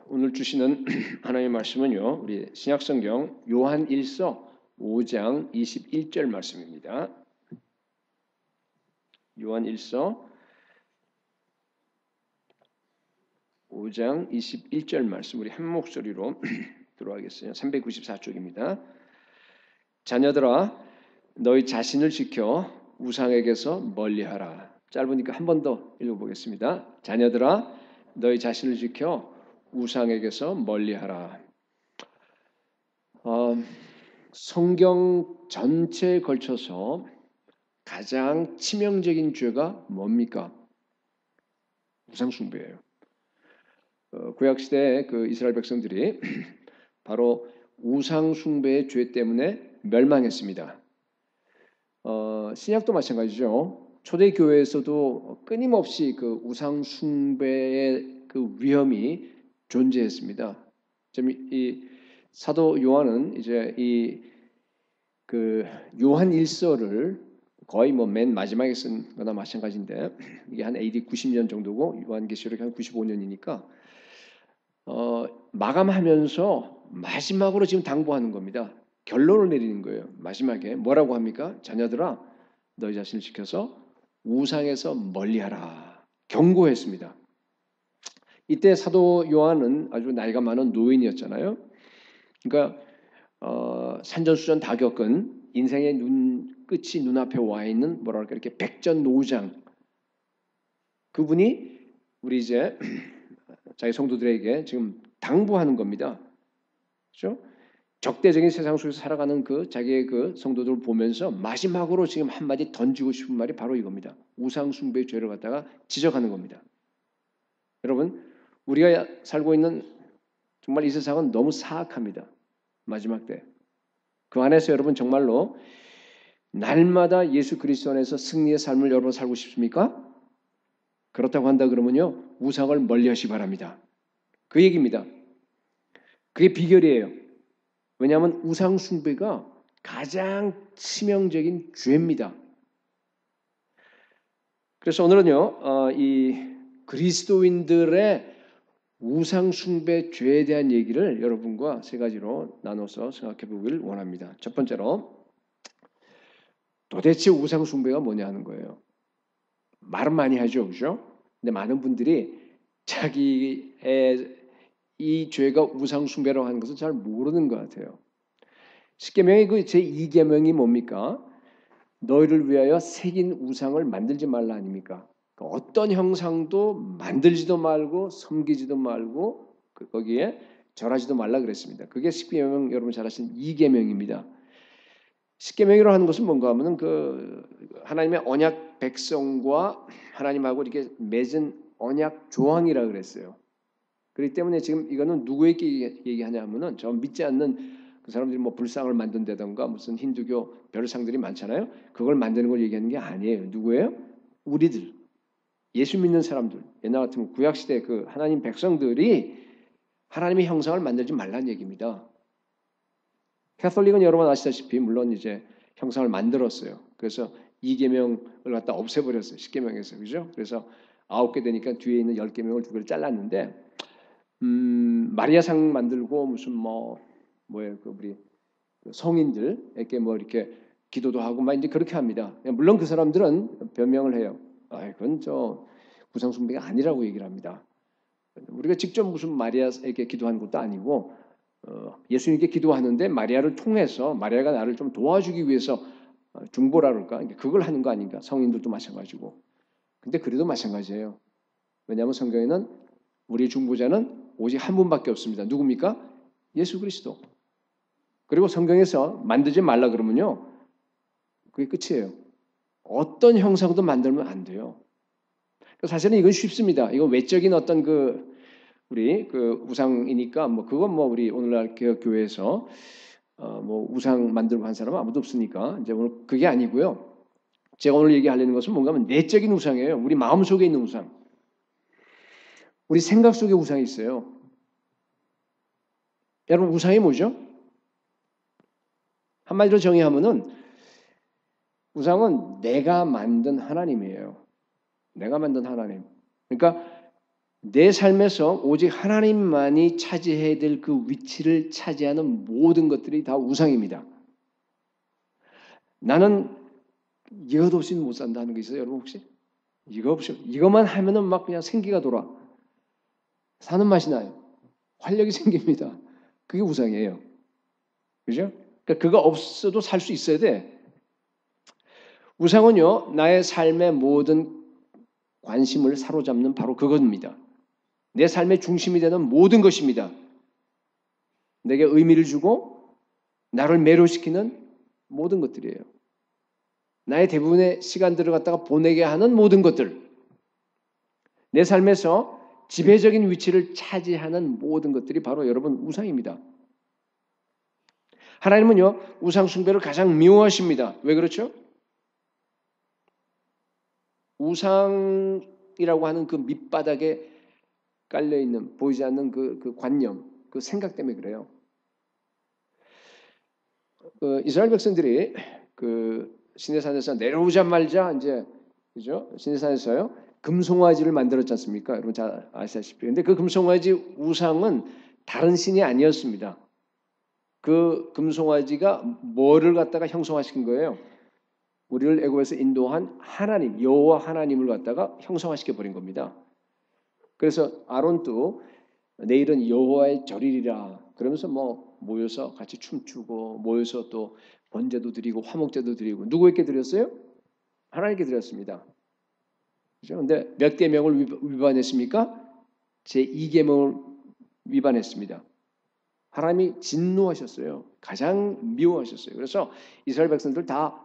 오늘 주시는 하나님의 말씀은요. 우리 신약성경 요한 1서 5장 21절 말씀입니다. 요한 1서 5장 21절 말씀 우리 한 목소리로 들어가겠어요. 394쪽입니다. 자녀들아 너희 자신을 지켜 우상에게서 멀리하라. 짧으니까 한 번 더 읽어보겠습니다. 자녀들아 너희 자신을 지켜 우상에게서 멀리하라. 성경 전체에 걸쳐서 가장 치명적인 죄가 뭡니까? 우상숭배예요. 구약 시대의 그 이스라엘 백성들이 바로 우상숭배의 죄 때문에 멸망했습니다. 신약도 마찬가지죠. 초대교회에서도 끊임없이 그 우상숭배의 그 위험이 존재했습니다. 이 사도 요한은 이제 이 그 요한 1서를 거의 뭐 맨 마지막에 쓴 거나 마찬가지인데 이게 한 AD 90년 정도고 요한계시록이 한 95년이니까 마감하면서 마지막으로 지금 당부하는 겁니다. 결론을 내리는 거예요. 마지막에 뭐라고 합니까? 자녀들아 너희 자신을 지켜서 우상에서 멀리하라. 경고했습니다. 이때 사도 요한은 아주 나이가 많은 노인이었잖아요. 그러니까 산전수전 다 겪은 인생의 끝이 눈앞에 와 있는 뭐랄까 이렇게 백전노장 그분이 우리 이제 자기 성도들에게 지금 당부하는 겁니다. 그렇죠? 적대적인 세상 속에서 살아가는 그 자기의 그 성도들을 보면서 마지막으로 지금 한마디 던지고 싶은 말이 바로 이겁니다. 우상숭배의 죄를 갖다가 지적하는 겁니다. 여러분, 우리가 살고 있는 정말 이 세상은 너무 사악합니다. 마지막 때. 그 안에서 여러분 정말로 날마다 예수 그리스도 안에서 승리의 삶을 여러분 살고 싶습니까? 그렇다고 한다 그러면요. 우상을 멀리하시 바랍니다. 그 얘기입니다. 그게 비결이에요. 왜냐하면 우상 숭배가 가장 치명적인 죄입니다. 그래서 오늘은요. 이 그리스도인들의 우상 숭배 죄에 대한 얘기를 여러분과 세 가지로 나눠서 생각해 보길 원합니다. 첫 번째로 도대체 우상 숭배가 뭐냐 하는 거예요. 말은 많이 하죠. 그렇죠? 근데 많은 분들이 자기의 이 죄가 우상 숭배라고 하는 것을 잘 모르는 것 같아요. 십계명의 그 제2계명이 뭡니까? 너희를 위하여 새긴 우상을 만들지 말라 아닙니까? 어떤 형상도 만들지도 말고 섬기지도 말고 거기에 절하지도 말라 그랬습니다. 그게 십계명 여러분 잘 아시는 2계명입니다. 십계명이라고 하는 것은 뭔가 하면은 그 하나님의 언약 백성과 하나님하고 이렇게 맺은 언약 조항이라 그랬어요. 그렇기 때문에 지금 이거는 누구에게 얘기하냐면은 저 믿지 않는 그 사람들이 뭐 불상을 만든다던가 무슨 힌두교 별상들이 많잖아요. 그걸 만드는 걸 얘기하는 게 아니에요. 누구예요? 우리들. 예수 믿는 사람들. 옛날 같으면 구약 시대 그 하나님 백성들이 하나님의 형상을 만들지 말라는 얘기입니다. 캐톨릭은 여러분 아시다시피 물론 이제 형상을 만들었어요. 그래서 2계명을 갖다 없애버렸어요. 10계명에서. 그죠? 그래서 9개 되니까 뒤에 있는 10계명을 2개를 잘랐는데 마리아상 만들고 무슨 뭐예요? 그 우리 성인들에게 뭐 이렇게 기도도 하고 막 이제 그렇게 합니다. 물론 그 사람들은 변명을 해요. 그건 저 우상숭배가 아니라고 얘기를 합니다. 우리가 직접 무슨 마리아에게 기도하는 것도 아니고 예수님께 기도하는데 마리아를 통해서 마리아가 나를 좀 도와주기 위해서 중보라 그럴까? 그걸 하는 거 아닌가? 성인들도 마찬가지고. 근데 그래도 마찬가지예요. 왜냐하면 성경에는 우리 중보자는 오직 한 분밖에 없습니다. 누굽니까? 예수 그리스도. 그리고 성경에서 만들지 말라 그러면요. 그게 끝이에요. 어떤 형상도 만들면 안 돼요. 사실은 이건 쉽습니다. 이건 외적인 어떤 우리 우상이니까 그건 우리 오늘날 개혁교회에서 뭐 우상 만들고 한 사람은 아무도 없으니까 이제 오늘 그게 아니고요. 제가 오늘 얘기하려는 것은 뭔가 하면 내적인 우상이에요. 우리 마음 속에 있는 우상. 우리 생각 속에 우상이 있어요. 여러분 우상이 뭐죠? 한마디로 정의하면은 우상은 내가 만든 하나님이에요. 내가 만든 하나님. 그러니까 내 삶에서 오직 하나님만이 차지해야 될 그 위치를 차지하는 모든 것들이 다 우상입니다. 나는 이것 없이는 못 산다는 게 있어요, 여러분 혹시? 이거 없이 이것만 하면은 막 그냥 생기가 돌아. 사는 맛이 나요. 활력이 생깁니다. 그게 우상이에요. 그죠? 그러니까 그거 없어도 살 수 있어야 돼. 우상은요, 나의 삶의 모든 관심을 사로잡는 바로 그겁니다. 내 삶의 중심이 되는 모든 것입니다. 내게 의미를 주고 나를 매료시키는 모든 것들이에요. 나의 대부분의 시간들을 갖다가 보내게 하는 모든 것들. 내 삶에서 지배적인 위치를 차지하는 모든 것들이 바로 여러분 우상입니다. 하나님은요, 우상 숭배를 가장 미워하십니다. 왜 그렇죠? 우상이라고 하는 그 밑바닥에 깔려있는, 보이지 않는 그 관념, 그 생각 때문에 그래요. 이스라엘 백성들이 그 시내산에서 내려오자마자 이제, 그죠? 시내산에서요, 금송아지를 만들었지 않습니까? 여러분 잘 아시다시피. 근데 그 금송아지 우상은 다른 신이 아니었습니다. 그 금송아지가 뭐를 갖다가 형성화시킨 거예요? 우리를 애굽에서 인도한 하나님, 여호와 하나님을 갖다가 형성화시켜 버린 겁니다. 그래서 아론도 내일은 여호와의 절이리라 그러면서 뭐 모여서 같이 춤추고 모여서 또 번제도 드리고 화목제도 드리고 누구에게 드렸어요? 하나님께 드렸습니다. 그렇죠? 근데 몇 계명을 위반했습니까? 제2계명을 위반했습니다. 하나님이 진노하셨어요. 가장 미워하셨어요. 그래서 이스라엘 백성들 다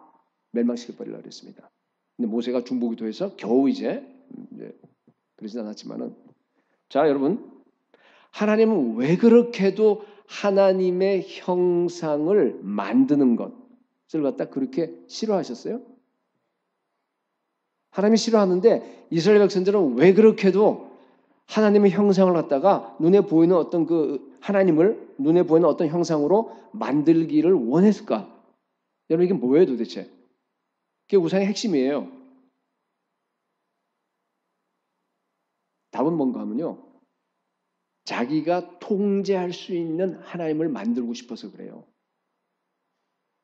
멸망시켜 버리려고 했습니다. 근데 모세가 중보기도해서 겨우 이제 그러진 않았지만은 자 여러분 하나님은 왜 그렇게도 하나님의 형상을 만드는 것을 갖다 그렇게 싫어하셨어요? 하나님이 싫어하는데 이스라엘 백성들은 왜 그렇게도 하나님의 형상을 갖다가 눈에 보이는 어떤 그 하나님을 눈에 보이는 어떤 형상으로 만들기를 원했을까? 여러분 이게 뭐예요 도대체? 그게 우상의 핵심이에요. 답은 뭔가 하면요. 자기가 통제할 수 있는 하나님을 만들고 싶어서 그래요.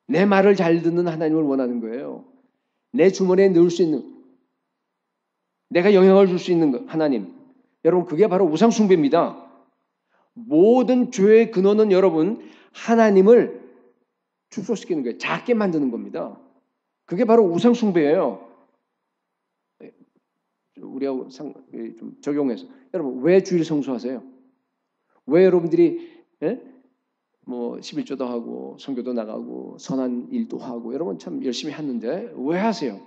내 말을 잘 듣는 하나님을 원하는 거예요. 내 주머니에 넣을 수 있는 내가 영향을 줄 수 있는 하나님. 여러분 그게 바로 우상 숭배입니다. 모든 죄의 근원은 여러분 하나님을 축소시키는 거예요. 작게 만드는 겁니다. 그게 바로 우상 숭배예요. 우리하고 좀 적용해서 여러분 왜 주일 성수하세요? 왜 여러분들이 뭐 11조도 하고 선교도 나가고 선한 일도 하고 여러분 참 열심히 하는데 왜 하세요?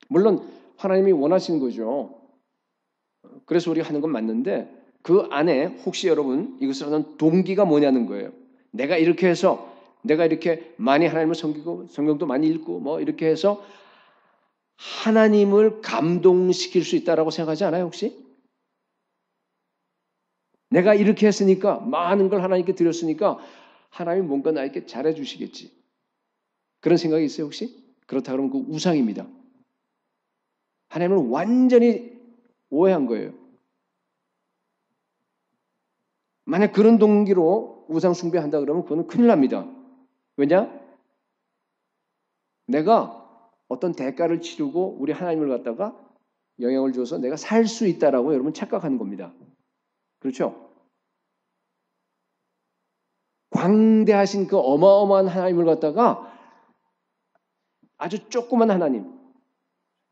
물론 하나님이 원하시는 거죠. 그래서 우리가 하는 건 맞는데 그 안에 혹시 여러분 이것을 하는 동기가 뭐냐는 거예요. 내가 이렇게 해서 내가 이렇게 많이 하나님을 섬기고 성경도 많이 읽고 뭐 이렇게 해서 하나님을 감동시킬 수 있다라고 생각하지 않아요 혹시? 내가 이렇게 했으니까 많은 걸 하나님께 드렸으니까 하나님이 뭔가 나에게 잘해 주시겠지. 그런 생각이 있어요 혹시? 그렇다 그러면 그 우상입니다. 하나님을 완전히 오해한 거예요. 만약 그런 동기로 우상 숭배한다 그러면 그거는 큰일 납니다. 왜냐? 내가 어떤 대가를 치르고 우리 하나님을 갖다가 영향을 줘서 내가 살 수 있다라고 여러분 착각하는 겁니다. 그렇죠? 광대하신 그 어마어마한 하나님을 갖다가 아주 조그만 하나님,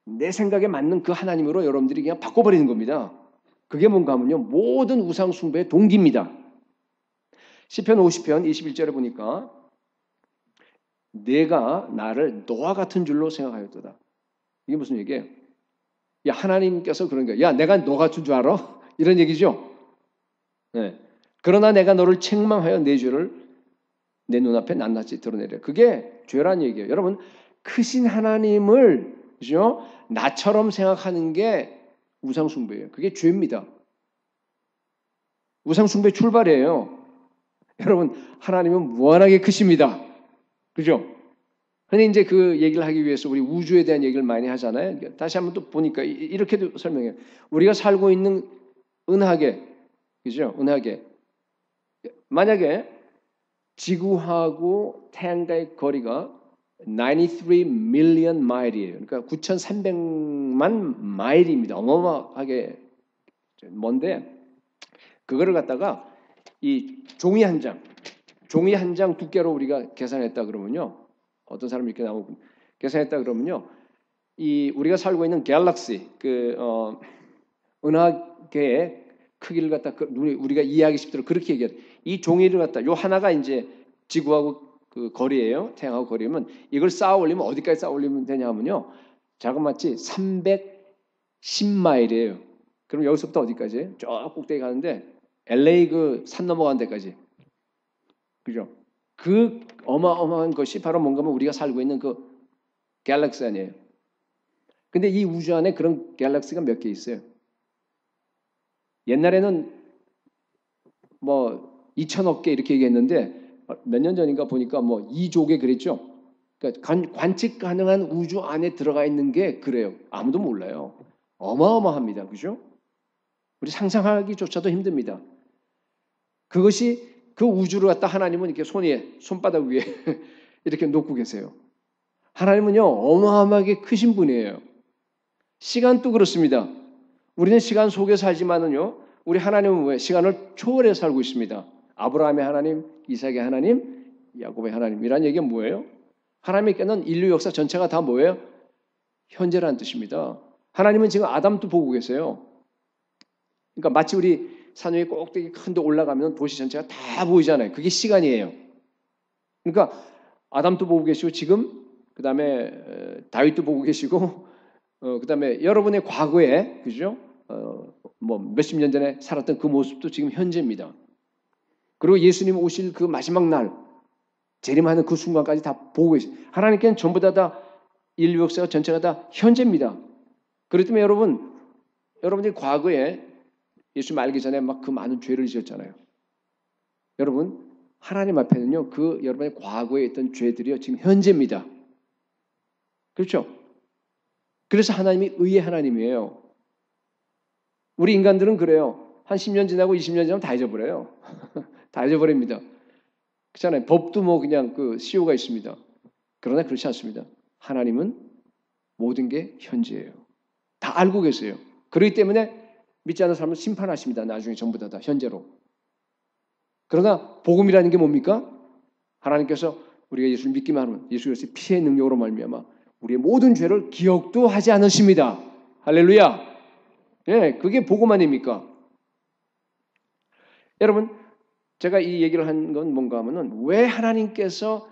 내 생각에 맞는 그 하나님으로 여러분들이 그냥 바꿔버리는 겁니다. 그게 뭔가 하면요. 모든 우상 숭배의 동기입니다. 시편 50편 21절에 보니까 내가 나를 너와 같은 줄로 생각하였도다. 이게 무슨 얘기예요? 야 하나님께서 그런 거야. 야 내가 너 같은 줄 알아? 이런 얘기죠. 네. 그러나 내가 너를 책망하여 내 죄를 내 눈앞에 낱낱이 드러내려. 그게 죄란 얘기예요. 여러분 크신 하나님을 그죠? 나처럼 생각하는 게 우상 숭배예요. 그게 죄입니다. 우상 숭배 출발이에요. 여러분 하나님은 무한하게 크십니다. 그죠? 근데 이제 그 얘기를 하기 위해서 우리 우주에 대한 얘기를 많이 하잖아요. 다시 한번 또 보니까 이렇게도 설명해요. 우리가 살고 있는 은하계, 그죠? 은하계. 만약에 지구하고 태양과의 거리가 93 million 마일이에요. 그러니까 9,300만 마일입니다. 어마어마하게 먼데 그거를 갖다가 이 종이 한 장 두께로 우리가 계산했다 그러면요. 어떤 사람이 이렇게 나오고 계산했다 그러면요. 이 우리가 살고 있는 갤럭시 은하계의 크기를 갖다 우리가 이해하기 쉽도록 그렇게 얘기해요. 이 종이를 갖다 요 하나가 이제 지구하고 그 거리예요. 태양하고 거리면 이걸 쌓아 올리면 어디까지 쌓아 올리면 되냐면요. 자그마치 310마일이에요. 그럼 여기서부터 어디까지? 저 꼭대기 가는데 LA 그 산 넘어가는 데까지. 그죠? 그 어마어마한 것이 바로 뭔가 하면 우리가 살고 있는 그 갤럭시 아니에요. 근데 이 우주 안에 그런 갤럭시가 몇 개 있어요. 옛날에는 뭐 2천억 개 이렇게 얘기했는데 몇 년 전인가 보니까 뭐 2조 개 그랬죠. 그러니까 관측 가능한 우주 안에 들어가 있는 게 그래요. 아무도 몰라요. 어마어마합니다. 그죠? 우리 상상하기조차도 힘듭니다. 그것이 그 우주를 갖다 하나님은 이렇게 손바닥 위에 이렇게 놓고 계세요. 하나님은요 어마어마하게 크신 분이에요. 시간도 그렇습니다. 우리는 시간 속에 살지만은요 우리 하나님은 왜 시간을 초월해 살고 있습니다. 아브라함의 하나님, 이삭의 하나님, 야곱의 하나님이란 얘기가 뭐예요? 하나님께는 인류 역사 전체가 다 뭐예요? 현재라는 뜻입니다. 하나님은 지금 아담도 보고 계세요. 그러니까 마치 우리 산 위에 꼭대기 큰 데 올라가면 도시 전체가 다 보이잖아요. 그게 시간이에요. 그러니까 아담도 보고 계시고 지금 그다음에 다윗도 보고 계시고 그다음에 여러분의 과거에 그죠? 뭐 몇십 년 전에 살았던 그 모습도 지금 현재입니다. 그리고 예수님 오실 그 마지막 날 재림하는 그 순간까지 다 보고 계세요. 하나님께는 전부 다 인류 역사가 전체가 다 현재입니다. 그렇기 때문에 여러분들이 과거에 예수님 알기 전에 막 그 많은 죄를 지었잖아요. 여러분 하나님 앞에는요 그 여러분의 과거에 있던 죄들이요 지금 현재입니다. 그렇죠? 그래서 하나님이 의의 하나님이에요. 우리 인간들은 그래요. 한 10년 지나고 20년 지나면 다 잊어버려요. 다 잊어버립니다. 그렇잖아요. 법도 뭐 그냥 그 시효가 있습니다. 그러나 그렇지 않습니다. 하나님은 모든 게 현재예요. 다 알고 계세요. 그렇기 때문에 믿지 않는 사람을 심판하십니다. 나중에 전부 다 현재로. 그러나 복음이라는 게 뭡니까? 하나님께서 우리가 예수를 믿기만 하면 예수 그리스도의 피의 능력으로 말미암아 우리의 모든 죄를 기억도 하지 않으십니다. 할렐루야. 예, 그게 복음 아닙니까? 여러분, 제가 이 얘기를 한 건 뭔가 하면은 왜 하나님께서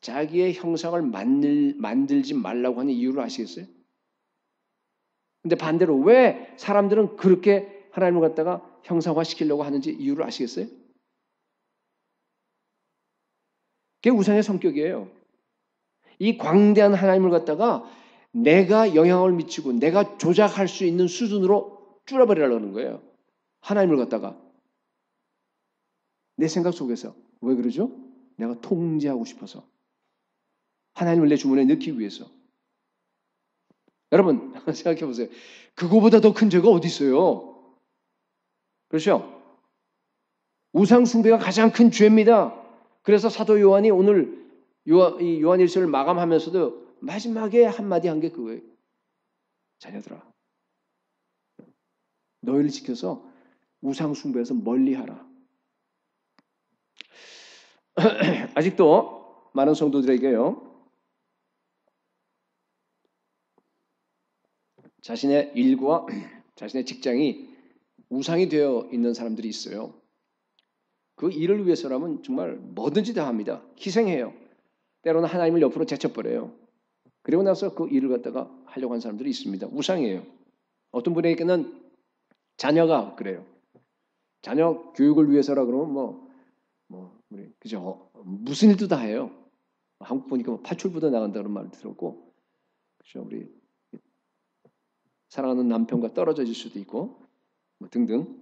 자기의 형상을 만들지 말라고 하는 이유를 아시겠어요? 근데 반대로 왜 사람들은 그렇게 하나님을 갖다가 형상화시키려고 하는지 이유를 아시겠어요? 그게 우상의 성격이에요. 이 광대한 하나님을 갖다가 내가 영향을 미치고 내가 조작할 수 있는 수준으로 줄여버리려는 거예요. 하나님을 갖다가. 내 생각 속에서. 왜 그러죠? 내가 통제하고 싶어서. 하나님을 내 주머니에 넣기 위해서. 여러분 생각해 보세요. 그거보다 더 큰 죄가 어디 있어요? 그렇죠? 우상 숭배가 가장 큰 죄입니다. 그래서 사도 요한이 오늘 요한일서를 마감하면서도 마지막에 한마디 한 게 그거예요. 자녀들아, 너희를 지켜서 우상 숭배에서 멀리하라. 아직도 많은 성도들에게요. 자신의 일과 자신의 직장이 우상이 되어 있는 사람들이 있어요. 그 일을 위해서라면 정말 뭐든지 다 합니다. 희생해요. 때로는 하나님을 옆으로 제쳐버려요. 그리고 나서 그 일을 갖다가 하려고 하는 사람들이 있습니다. 우상이에요. 어떤 분에게는 자녀가 그래요. 자녀 교육을 위해서라 그러면 우리 그죠? 무슨 일도 다 해요. 한국 보니까 뭐 파출부대 나간다는 말을 들었고, 그죠? 우리 사랑하는 남편과 떨어질 수도 있고, 뭐 등등.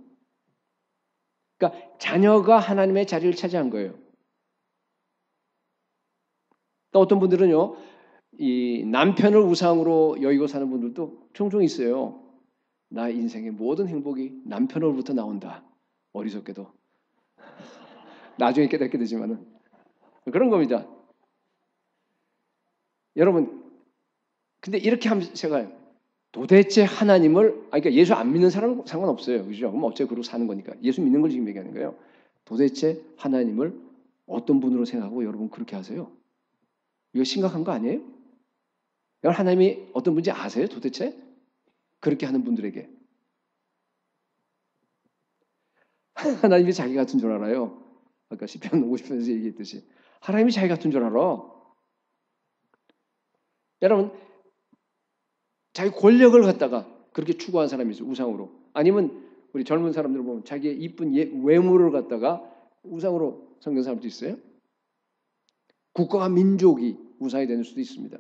그러니까 자녀가 하나님의 자리를 차지한 거예요. 또 어떤 분들은요, 이 남편을 우상으로 여기고 사는 분들도 종종 있어요. 나 인생의 모든 행복이 남편으로부터 나온다. 어리석게도. 나중에 깨닫게 되지만은 그런 겁니다. 여러분, 근데 이렇게 하면 제가 도대체 하나님을, 그러니까 예수 안 믿는 사람은 상관없어요. 그죠? 그럼 어차피 그러고 사는 거니까. 예수 믿는 걸 지금 얘기하는 거예요. 도대체 하나님을 어떤 분으로 생각하고 여러분 그렇게 하세요? 이거 심각한 거 아니에요? 여러분 하나님이 어떤 분인지 아세요? 도대체? 그렇게 하는 분들에게. 하나님이 자기 같은 줄 알아요. 아까 시편 50편에서 얘기했듯이. 하나님이 자기 같은 줄 알아. 여러분, 자기 권력을 갖다가 그렇게 추구한 사람이 있어요. 우상으로. 아니면 우리 젊은 사람들 보면 자기의 이쁜 외모를 갖다가 우상으로 섬기는 사람도 있어요. 국가와 민족이 우상이 되는 수도 있습니다.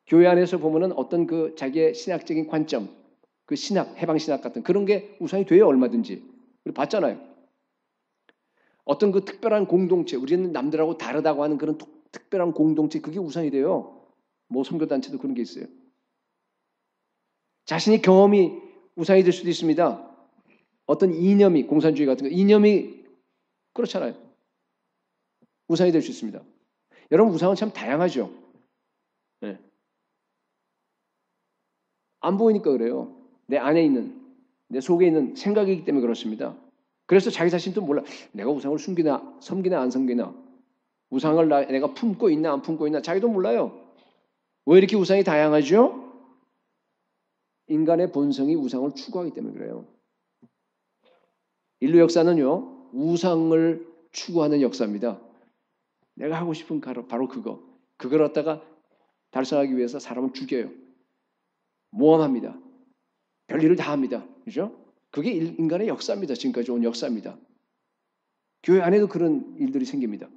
교회 안에서 보면은 어떤 그 자기의 신학적인 관점, 그 신학, 해방신학 같은 그런 게 우상이 돼요. 얼마든지. 우리 봤잖아요. 어떤 그 특별한 공동체, 우리는 남들하고 다르다고 하는 그런 특별한 공동체, 그게 우상이 돼요. 뭐 선교단체도 그런 게 있어요. 자신의 경험이 우상이 될 수도 있습니다. 어떤 이념이, 공산주의 같은 거, 이념이 그렇잖아요. 우상이 될 수 있습니다. 여러분, 우상은 참 다양하죠. 네. 안 보이니까 그래요. 내 안에 있는, 내 속에 있는 생각이기 때문에 그렇습니다. 그래서 자기 자신도 몰라. 내가 우상을 숨기나, 섬기나 안 섬기나, 우상을 내가 품고 있나 안 품고 있나, 자기도 몰라요. 왜 이렇게 우상이 다양하죠? 인간의 본성이 우상을 추구하기 때문에 그래요. 인류 역사는요, 우상을 추구하는 역사입니다. 내가 하고 싶은 바로 그거. 그걸 갖다가 달성하기 위해서 사람을 죽여요. 모험합니다. 별일을 다 합니다. 그죠? 그게 인간의 역사입니다. 지금까지 온 역사입니다. 교회 안에도 그런 일들이 생깁니다.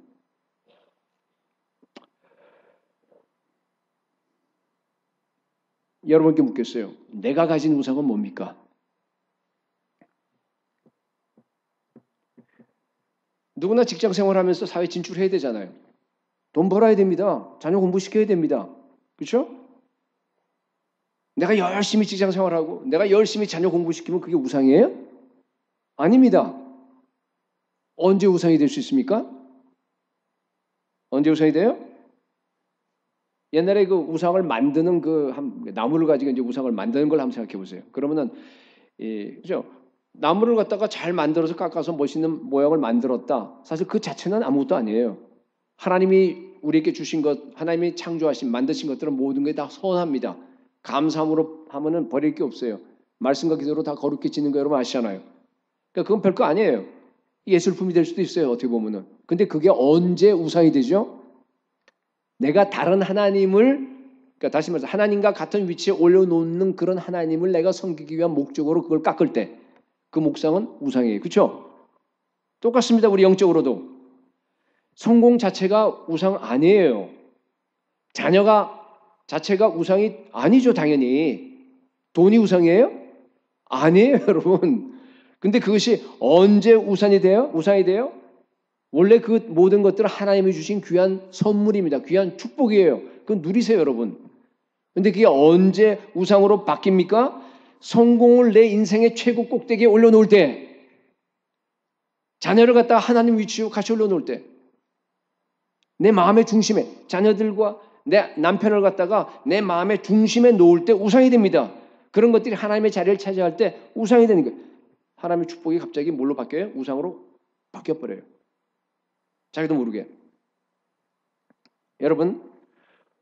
여러분께 묻겠어요. 내가 가진 우상은 뭡니까? 누구나 직장 생활하면서 사회 진출해야 되잖아요. 돈 벌어야 됩니다. 자녀 공부시켜야 됩니다. 그렇죠? 내가 열심히 직장 생활하고 내가 열심히 자녀 공부시키면 그게 우상이에요? 아닙니다. 언제 우상이 될 수 있습니까? 언제 우상이 돼요? 옛날에 그 우상을 만드는 그 나무를 가지고 이제 우상을 만드는 걸 한번 생각해 보세요. 그러면은 그죠? 나무를 갖다가 잘 만들어서 깎아서 멋있는 모양을 만들었다. 사실 그 자체는 아무것도 아니에요. 하나님이 우리에게 주신 것, 하나님이 창조하신 만드신 것들은 모든 게 다 선합니다. 감사함으로 하면은 버릴 게 없어요. 말씀과 기도로 다 거룩히 지는 거 여러분 아시잖아요. 그러니까 그건 별거 아니에요. 예술품이 될 수도 있어요. 어떻게 보면은. 근데 그게 언제 우상이 되죠? 내가 다른 하나님을, 그러니까 다시 말해서 하나님과 같은 위치에 올려놓는 그런 하나님을 내가 섬기기 위한 목적으로 그걸 깎을 때 그 목상은 우상이에요. 그렇죠? 똑같습니다. 우리 영적으로도. 성공 자체가 우상 아니에요. 자녀가 자체가 우상이 아니죠. 당연히. 돈이 우상이에요? 아니에요. 여러분. 근데 그것이 언제 우상이 돼요? 원래 그 모든 것들은 하나님이 주신 귀한 선물입니다. 귀한 축복이에요. 그건 누리세요, 여러분. 근데 그게 언제 우상으로 바뀝니까? 성공을 내 인생의 최고 꼭대기에 올려놓을 때, 자녀를 갖다가 하나님 위치로 같이 올려놓을 때, 내 마음의 중심에, 자녀들과 내 남편을 갖다가 내 마음의 중심에 놓을 때 우상이 됩니다. 그런 것들이 하나님의 자리를 차지할 때 우상이 되는 거예요. 하나님의 축복이 갑자기 뭘로 바뀌어요? 우상으로 바뀌어버려요. 자기도 모르게. 여러분,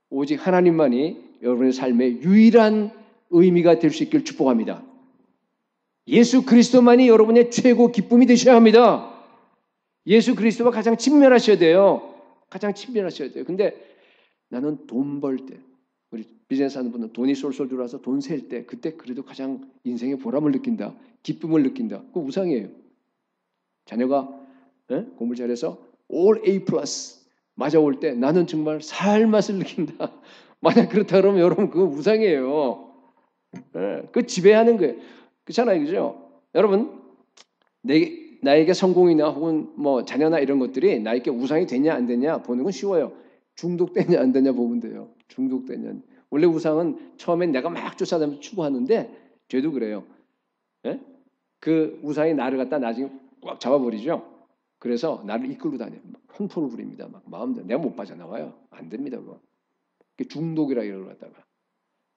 오직 하나님만이 여러분의 삶의 유일한 의미가 될 수 있길 축복합니다. 예수 그리스도만이 여러분의 최고 기쁨이 되셔야 합니다. 예수 그리스도와 가장 친밀하셔야 돼요. 가장 친밀하셔야 돼요. 근데 나는 돈 벌 때, 우리 비즈니스 하는 분은 돈이 쏠쏠 들어와서 돈 셀 때, 그때 그래도 가장 인생의 보람을 느낀다. 기쁨을 느낀다. 그거 우상이에요. 자녀가 공부 잘해서 all A 플러스 맞아올 때 나는 정말 살 맛을 느낀다. 만약 그렇다 그러면 여러분 그거 우상이에요. 그 지배하는 거예요. 그렇잖아요. 그죠? 여러분, 나에게 성공이나 혹은 뭐 자녀나 이런 것들이 나에게 우상이 되냐 안 되냐 보는 건 쉬워요. 중독되냐 안 되냐 보면 돼요. 중독되냐. 원래 우상은 처음엔 내가 막 쫓아다니면서 추구하는데 죄도 그래요. 예? 그 우상이 나를 갖다 나중에 꽉 잡아버리죠. 그래서 나를 이끌고 다녀요. hun포를 부립니다. 막 마음대로 내가 못 빠져나와요. 안 됩니다. 그거. 중독이라 이걸 갖다가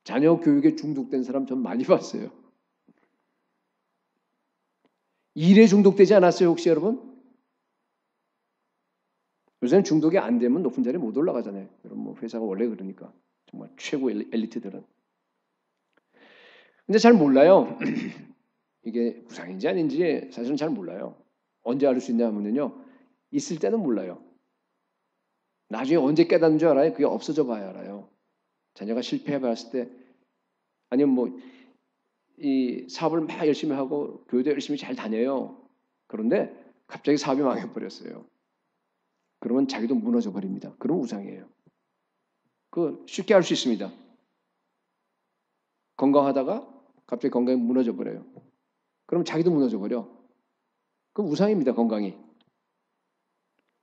자녀 교육에 중독된 사람 전 많이 봤어요. 일에 중독되지 않았어요 혹시 여러분? 요새는 중독이 안 되면 높은 자리에 못 올라가잖아요. 여러분 뭐 회사가 원래 그러니까 정말 최고 엘리트들은. 근데 잘 몰라요. 이게 우상인지 아닌지 사실은 잘 몰라요. 언제 알 수 있냐 하면요. 있을 때는 몰라요. 나중에 언제 깨닫는 줄 알아요? 그게 없어져 봐야 알아요. 자녀가 실패해 봤을 때 아니면 뭐 이 사업을 막 열심히 하고 교회도 열심히 잘 다녀요. 그런데 갑자기 사업이 망해버렸어요. 그러면 자기도 무너져 버립니다. 그럼 우상이에요. 그 쉽게 알 수 있습니다. 건강하다가 갑자기 건강이 무너져 버려요. 그럼 자기도 무너져 버려. 그럼 우상입니다. 건강이.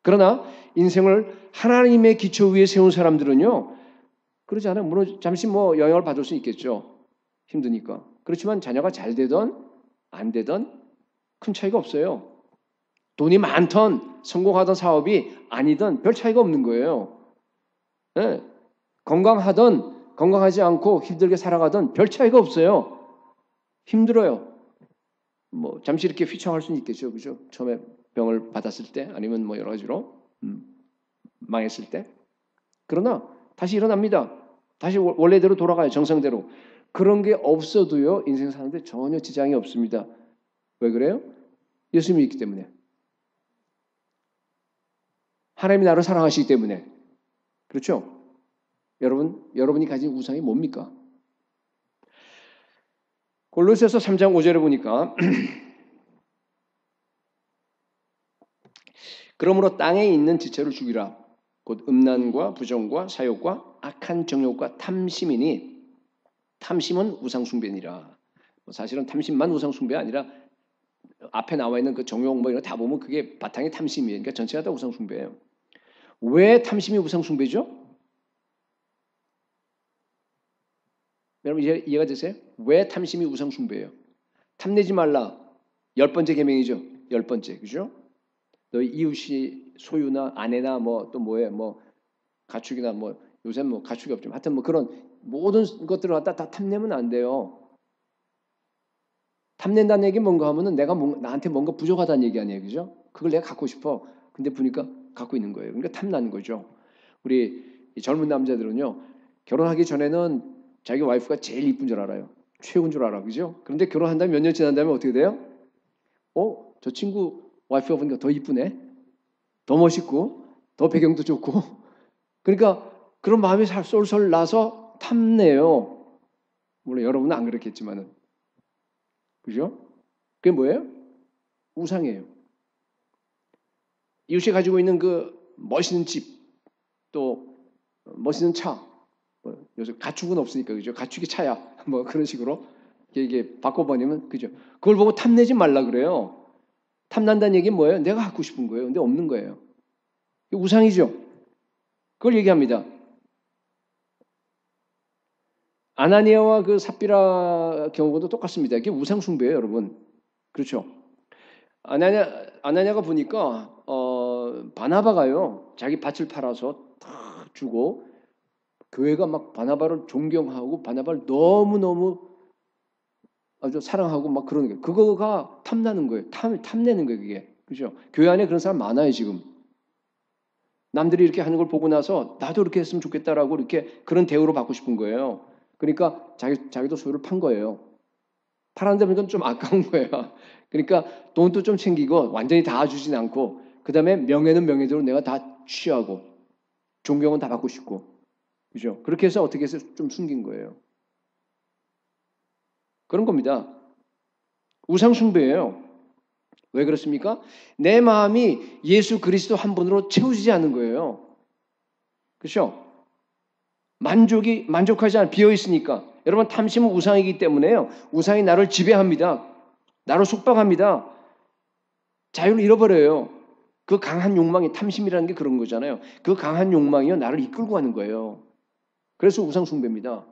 그러나 인생을 하나님의 기초 위에 세운 사람들은요. 그러지 않아요. 잠시 뭐 영향을 받을 수 있겠죠. 힘드니까. 그렇지만 자녀가 잘 되든 안 되든 큰 차이가 없어요. 돈이 많던 성공하던 사업이 아니든 별 차이가 없는 거예요. 네. 건강하든 건강하지 않고 힘들게 살아가든 별 차이가 없어요. 힘들어요. 뭐 잠시 이렇게 휘청할 수는 있겠죠. 그죠? 처음에 병을 받았을 때 아니면 뭐 여러 가지로 망했을 때. 그러나 다시 일어납니다. 다시 원래대로 돌아가요. 정상대로. 그런 게 없어도요. 인생 사는데 전혀 지장이 없습니다. 왜 그래요? 예수님이 있기 때문에. 하나님이 나를 사랑하시기 때문에. 그렇죠? 여러분이 가진 우상이 뭡니까? 골로새서 3장 5절에 보니까 그러므로 땅에 있는 지체를 죽이라. 곧 음란과 부정과 사욕과 악한 정욕과 탐심이니 탐심은 우상숭배니라. 사실은 탐심만 우상숭배 아니라 앞에 나와 있는 그 정욕 뭐 이런 거 다 보면 그게 바탕이 탐심이에요. 그러니까 전체가 다 우상숭배예요. 왜 탐심이 우상숭배죠? 여러분 이해가 되세요? 왜 탐심이 우상숭배예요? 탐내지 말라. 10번째 계명이죠. 10번째. 그죠? 너희 이웃이 소유나 아내나 뭐 또 뭐예요? 뭐 가축이나 뭐 요새 뭐 가축이 없지만 하여튼 뭐 그런 모든 것들을 갖다 다 탐내면 안 돼요. 탐낸다는 얘기 뭔가 하면은 나한테 뭔가 부족하다는 얘기 아니에요. 그죠? 그걸 내가 갖고 싶어. 근데 보니까 갖고 있는 거예요. 그러니까 탐나는 거죠. 우리 젊은 남자들은요. 결혼하기 전에는 자기 와이프가 제일 이쁜 줄 알아요. 최고인 줄 알아. 그죠? 그런데 결혼한 다음에 몇 년 지난 다음에 어떻게 돼요? 저 친구 와이프가 보니까 더 이쁘네. 더 멋있고 더 배경도 좋고 그러니까 그런 마음이 쏠쏠 나서 탐내요. 물론 여러분은 안 그렇겠지만은 그죠? 그게 뭐예요? 우상이에요. 이웃이 가지고 있는 그 멋있는 집 또 멋있는 차 요새 가축은 없으니까 그죠? 가축이 차야 뭐 그런 식으로 이게 바꿔버리면 그죠? 그걸 보고 탐내지 말라 그래요. 탐난다는 얘기는 뭐예요? 내가 갖고 싶은 거예요. 근데 없는 거예요. 우상이죠. 그걸 얘기합니다. 아나니아와 그 삽비라 경우도 똑같습니다. 이게 우상 숭배예요, 여러분. 그렇죠? 아나니아가 보니까 바나바가요. 자기 밭을 팔아서 다 주고 교회가 막 바나바를 존경하고 바나바를 너무너무 아주 사랑하고 막 그러는 거예요. 그거가 탐나는 거예요. 탐내는 거예요, 그게. 그죠? 교회 안에 그런 사람 많아요, 지금. 남들이 이렇게 하는 걸 보고 나서 나도 이렇게 했으면 좋겠다라고 이렇게 그런 대우로 받고 싶은 거예요. 그러니까 자기도 소유를 판 거예요. 팔았는데 보니까 좀 아까운 거예요. 그러니까 돈도 좀 챙기고 완전히 다 주진 않고 그 다음에 명예는 명예대로 내가 다 취하고 존경은 다 받고 싶고 그죠? 그렇게 해서 어떻게 해서 좀 숨긴 거예요. 그런 겁니다. 우상숭배예요. 왜 그렇습니까? 내 마음이 예수 그리스도 한 분으로 채워지지 않는 거예요. 그렇죠? 만족하지 않아 비어 있으니까. 여러분 탐심은 우상이기 때문에요. 우상이 나를 지배합니다. 나를 속박합니다. 자유를 잃어버려요. 그 강한 욕망이 탐심이라는 게 그런 거잖아요. 그 강한 욕망이요 나를 이끌고 가는 거예요. 그래서 우상 숭배입니다.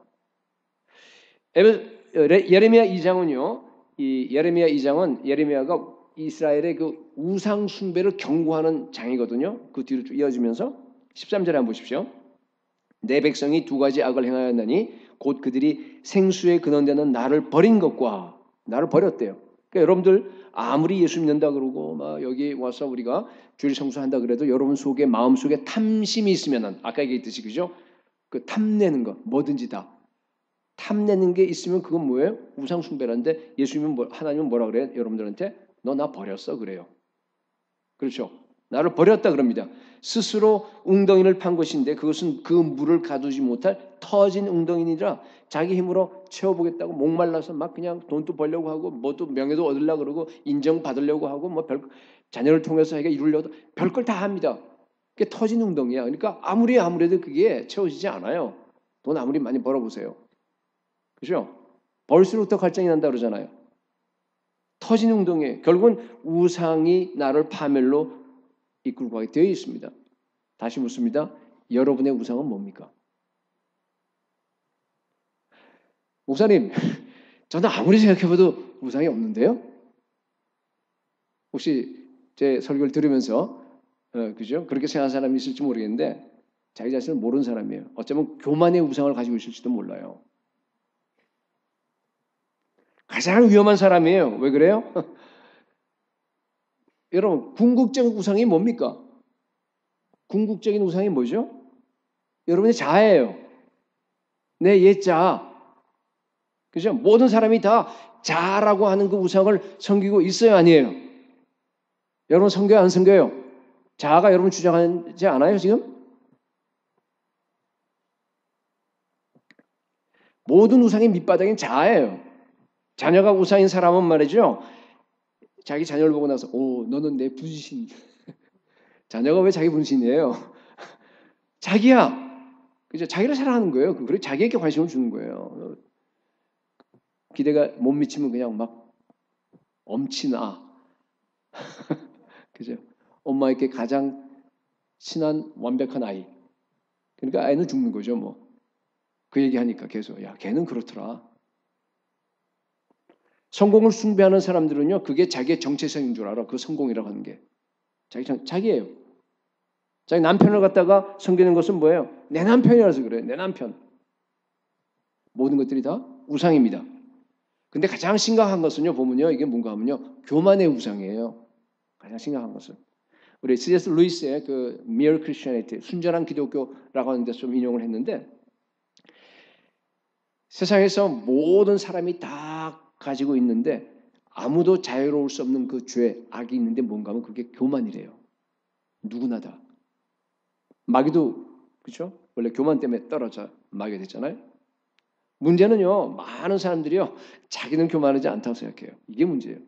예레미야 2장은요. 이 예레미야 2장은 예레미야가 이스라엘의 그 우상 숭배를 경고하는 장이거든요. 그 뒤로 쭉 이어지면서 13절에 한번 보십시오. 내 백성이 두 가지 악을 행하였나니 곧 그들이 생수의 근원되는 나를 버린 것과 나를 버렸대요. 그러니까 여러분들 아무리 예수 믿는다 그러고 막 여기 와서 우리가 주일 성수한다 그래도 여러분 속에 마음 속에 탐심이 있으면은 아까 얘기했듯이 그죠? 그 탐내는 거 뭐든지 다 탐내는 게 있으면 그건 뭐예요? 우상 숭배라는데 예수님은 하나님은 뭐라 그래요? 여러분들한테 너 나 버렸어 그래요. 그렇죠? 나를 버렸다 그럽니다. 스스로 웅덩이를 판 것인데 그것은 그 물을 가두지 못할 터진 웅덩이니라 자기 힘으로 채워보겠다고 목말라서 막 그냥 돈도 벌려고 하고 뭐도 명예도 얻으려고 그러고 인정받으려고 하고 뭐 자녀를 통해서 자기가 이루려고 별걸 다 합니다. 그게 터진 웅덩이야. 그러니까 아무래도 그게 채워지지 않아요. 돈 아무리 많이 벌어보세요. 그죠? 벌수록 더 갈증이 난다 그러잖아요. 터진 웅덩이 결국은 우상이 나를 파멸로 이끌고 가게 되어 있습니다. 다시 묻습니다. 여러분의 우상은 뭡니까? 목사님, 저는 아무리 생각해봐도 우상이 없는데요? 혹시 제 설교를 들으면서 그죠? 그렇게 생각하는 사람이 있을지 모르겠는데 자기 자신을 모르는 사람이에요. 어쩌면 교만의 우상을 가지고 있을지도 몰라요. 가장 위험한 사람이에요. 왜 그래요? 여러분, 궁극적인 우상이 뭡니까? 궁극적인 우상이 뭐죠? 여러분의 자아예요. 내 옛자아. 그죠? 모든 사람이 다 자아라고 하는 그 우상을 섬기고 있어요, 아니에요? 여러분 섬겨요, 안 섬겨요? 자아가 여러분 주장하지 않아요, 지금? 모든 우상의 밑바닥인 자아예요. 자녀가 우상인 사람은 말이죠. 자기 자녀를 보고 나서, 오, 너는 내 분신. 자녀가 왜 자기 분신이에요? 자기야. 그죠? 자기를 사랑하는 거예요. 그리고 자기에게 관심을 주는 거예요. 기대가 못 미치면 그냥 막 엄친아. 그죠? 엄마에게 가장 친한 완벽한 아이. 그러니까 아이는 죽는 거죠, 뭐. 그 얘기하니까 계속, 야, 걔는 그렇더라. 성공을 숭배하는 사람들은요, 그게 자기의 정체성인 줄 알아. 그 성공이라고 하는 게. 자기예요. 자기 남편을 갖다가 섬기는 것은 뭐예요? 내 남편이라서 그래요. 내 남편. 모든 것들이 다 우상입니다. 근데 가장 심각한 것은요, 보면요, 이게 뭔가 하면요, 교만의 우상이에요. 가장 심각한 것은. 우리 C.S. 루이스의 그 Mere Christianity, 순전한 기독교라고 하는 데서 좀 인용을 했는데, 세상에서 모든 사람이 다 가지고 있는데 아무도 자유로울 수 없는 그 죄, 악이 있는데 뭔가 하면 그게 교만이래요. 누구나 다. 마귀도 그렇죠? 원래 교만 때문에 떨어져 마귀가 됐잖아요. 문제는요, 많은 사람들이요, 자기는 교만하지 않다고 생각해요. 이게 문제예요.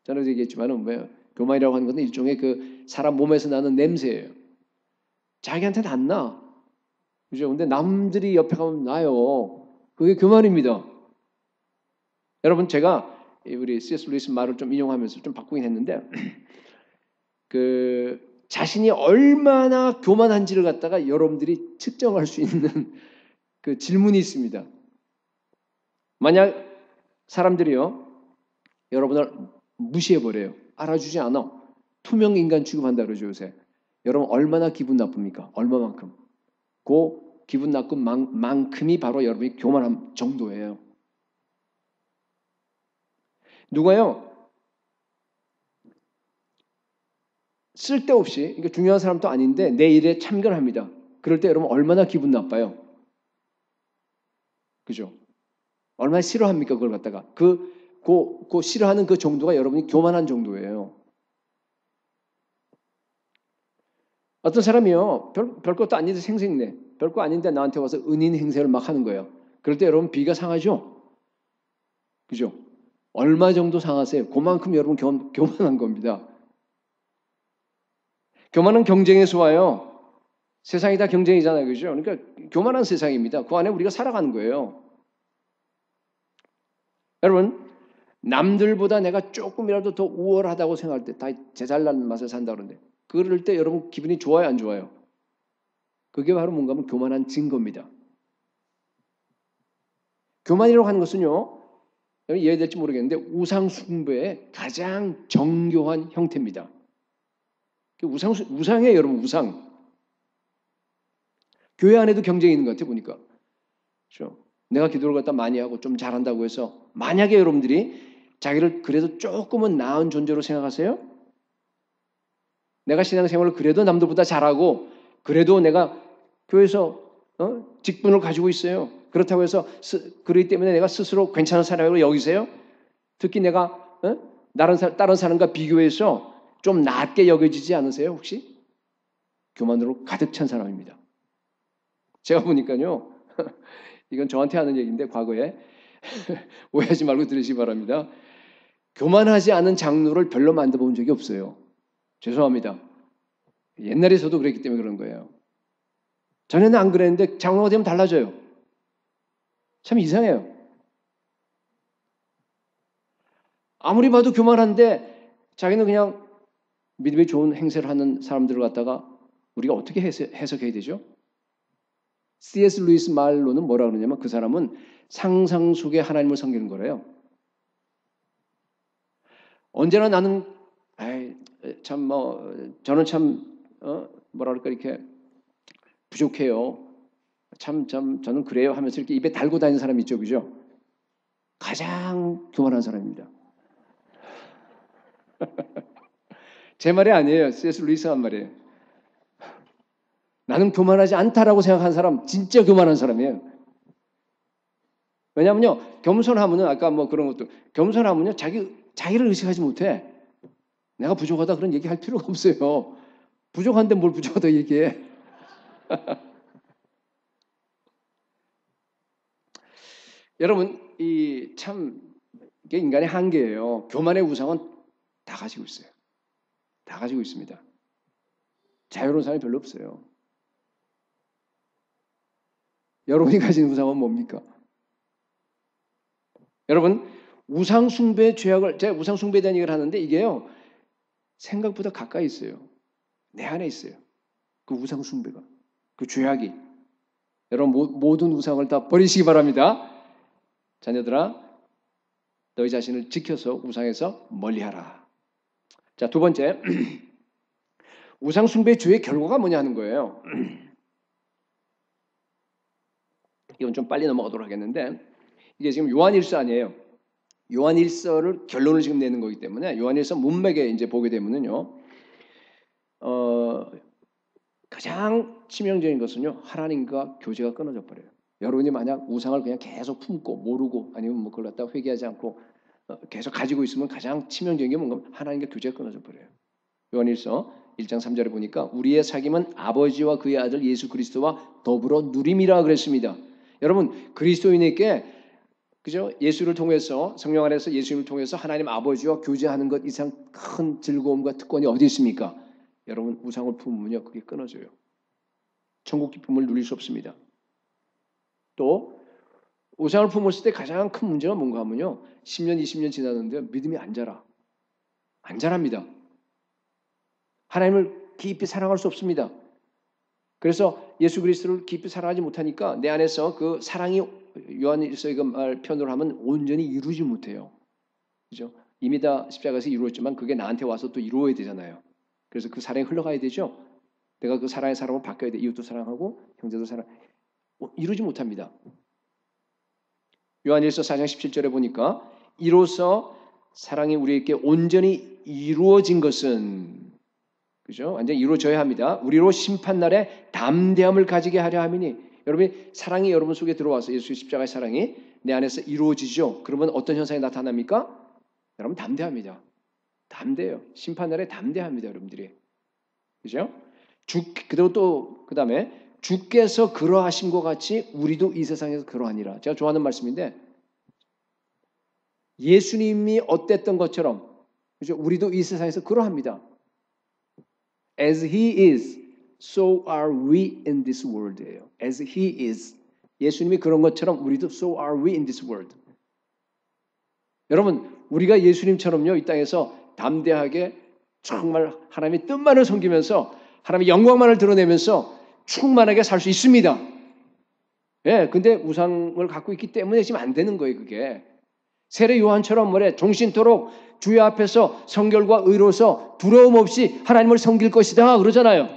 저는 얘기했지만은 뭐예요? 교만이라고 하는 것은 일종의 그 사람 몸에서 나는 냄새예요. 자기한테는 안 나. 그죠? 근데 남들이 옆에 가면 나요. 그게 교만입니다. 여러분, 제가 우리 C.S. 루이스 말을 좀 인용하면서 좀 바꾸긴 했는데, 그 자신이 얼마나 교만한지를 갖다가 여러분들이 측정할 수 있는 그 질문이 있습니다. 만약 사람들이요, 여러분을 무시해버려요. 알아주지 않아. 투명 인간 취급한다 그러죠, 요새. 여러분 얼마나 기분 나쁩니까? 얼마만큼? 그 기분 나쁜 만큼이 바로 여러분이 교만한 정도예요. 누가요? 쓸데없이, 그러니까 중요한 사람도 아닌데 내 일에 참견을 합니다. 그럴 때 여러분 얼마나 기분 나빠요? 그죠? 얼마나 싫어합니까? 그걸 갖다가. 그 싫어하는 그 정도가 여러분이 교만한 정도예요. 어떤 사람이요, 별것도 아닌데 생색내. 별거 아닌데 나한테 와서 은인 행세를 막 하는 거예요. 그럴 때 여러분 비가 상하죠? 그죠? 얼마 정도 상하세요? 그만큼 여러분 교만한 겁니다. 교만은 경쟁에서 와요. 세상이 다 경쟁이잖아요. 그죠? 그러니까 교만한 세상입니다. 그 안에 우리가 살아가는 거예요. 여러분, 남들보다 내가 조금이라도 더 우월하다고 생각할 때 다 제 잘난 맛에 산다 그러는데 그럴 때 여러분 기분이 좋아요, 안 좋아요? 그게 바로 뭔가 하면 교만한 증거입니다. 교만이라고 하는 것은요. 이해될지 모르겠는데 우상 숭배의 가장 정교한 형태입니다. 우상이에요, 여러분. 우상. 교회 안에도 경쟁이 있는 것 같아요, 보니까. 그렇죠? 내가 기도를 갖다 많이 하고 좀 잘한다고 해서 만약에 여러분들이 자기를 그래도 조금은 나은 존재로 생각하세요? 내가 신앙생활을 그래도 남들보다 잘하고 그래도 내가 교회에서 직분을 가지고 있어요. 그렇다고 해서 그렇기 때문에 내가 스스로 괜찮은 사람으로 여기세요? 특히 내가 다른 사람과 비교해서 좀 낮게 여겨지지 않으세요? 혹시? 교만으로 가득 찬 사람입니다. 제가 보니까요. 이건 저한테 하는 얘기인데 과거에 오해하지 말고 들으시기 바랍니다. 교만하지 않은 장로를 별로 만나본 적이 없어요. 죄송합니다. 옛날에 저도 그랬기 때문에 그런 거예요. 전에는 안 그랬는데 장로가 되면 달라져요. 참 이상해요. 아무리 봐도 교만한데 자기는 그냥 믿음이 좋은 행세를 하는 사람들을 갖다가 우리가 어떻게 해석해야 되죠? C.S. 루이스 말로는 뭐라 그러냐면 그 사람은 상상 속에 하나님을 섬기는 거래요. 언제나 나는 저는 참 뭐라 그럴까 이렇게 부족해요. 저는 그래요 하면서 이렇게 입에 달고 다니는 사람이 있죠, 그죠? 가장 교만한 사람입니다. 제 말이 아니에요. C.S. 루이스가 한 말이에요. 나는 교만하지 않다라고 생각한 사람 진짜 교만한 사람이에요. 왜냐하면요. 겸손하면은 아까 뭐 그런 것도 겸손하면요. 자기를 의식하지 못해. 내가 부족하다 그런 얘기할 필요가 없어요. 부족한데 뭘 부족하다 얘기해. 여러분 이게 인간의 한계예요. 교만의 우상은 다 가지고 있어요. 다 가지고 있습니다. 자유로운 사람이 별로 없어요. 여러분이 가진 우상은 뭡니까? 여러분 우상 숭배의 죄악을 제가 우상 숭배에 대한 얘기를 하는데 이게요. 생각보다 가까이 있어요. 내 안에 있어요. 그 우상 숭배가. 그 죄악이. 여러분 모든 우상을 다 버리시기 바랍니다. 자녀들아 너희 자신을 지켜서 우상에서 멀리하라. 자, 두 번째 우상 숭배의 죄의 결과가 뭐냐 하는 거예요. 이건 좀 빨리 넘어가도록 하겠는데 이게 지금 요한일서 아니에요. 요한일서를 결론을 지금 내는 거기 때문에 요한일서 문맥에 이제 보게 되면은요. 가장 치명적인 것은요. 하나님과 교제가 끊어져 버려요. 여러분이 만약 우상을 그냥 계속 품고 모르고 아니면 뭐 그걸 갖다 회개하지 않고 계속 가지고 있으면 가장 치명적인 게 뭔가 하나님과 교제가 끊어져 버려요. 요한일서 1장 3절에 보니까 우리의 사귐은 아버지와 그의 아들 예수 그리스도와 더불어 누림이라 그랬습니다. 여러분 그리스도인에게 그죠? 예수를 통해서 성령 안에서 예수님을 통해서 하나님 아버지와 교제하는 것 이상 큰 즐거움과 특권이 어디 있습니까? 여러분 우상을 품으면요 그게 끊어져요. 천국 기쁨을 누릴 수 없습니다. 또 우상을 품었을 때 가장 큰 문제가 뭔가 하면요 10년 20년 지났는데 믿음이 안 자라. 안 자랍니다. 하나님을 깊이 사랑할 수 없습니다. 그래서 예수 그리스도를 깊이 사랑하지 못하니까 내 안에서 그 사랑이 요한일서의 그 말 표현으로 하면 온전히 이루지 못해요. 그죠? 이미 다 십자가에서 이루었지만 그게 나한테 와서 또 이루어야 되잖아요. 그래서 그 사랑이 흘러가야 되죠. 내가 그 사랑의 사람을 바꿔야 돼. 이웃도 사랑하고 형제도 사랑. 이루지 못합니다. 요한일서 4장 17절에 보니까 이로써 사랑이 우리에게 온전히 이루어진 것은 그죠? 완전히 이루어져야 합니다. 우리로 심판날에 담대함을 가지게 하려 함이니 여러분이 사랑이 여러분 속에 들어와서 예수의 십자가의 사랑이 내 안에서 이루어지죠. 그러면 어떤 현상이 나타납니까? 여러분 담대합니다. 담대해요. 심판날에 담대합니다. 여러분들이. 그죠? 그리고 또 그다음에 주께서 그러하신 것 같이 우리도 이 세상에서 그러하니라. 제가 좋아하는 말씀인데 예수님이 어땠던 것처럼 그죠? 우리도 이 세상에서 그러합니다. As he is, so are we in this world예요. As he is. 예수님이 그런 것처럼 우리도 so are we in this world. 여러분, 우리가 예수님처럼요 이 땅에서 담대하게 정말 하나님의 뜻만을 섬기면서 하나님의 영광만을 드러내면서 충만하게 살 수 있습니다. 예, 근데 우상을 갖고 있기 때문에 지금 안 되는 거예요, 그게. 세례 요한처럼 뭐래, 종신토록 주의 앞에서 성결과 의로서 두려움 없이 하나님을 섬길 것이다 그러잖아요.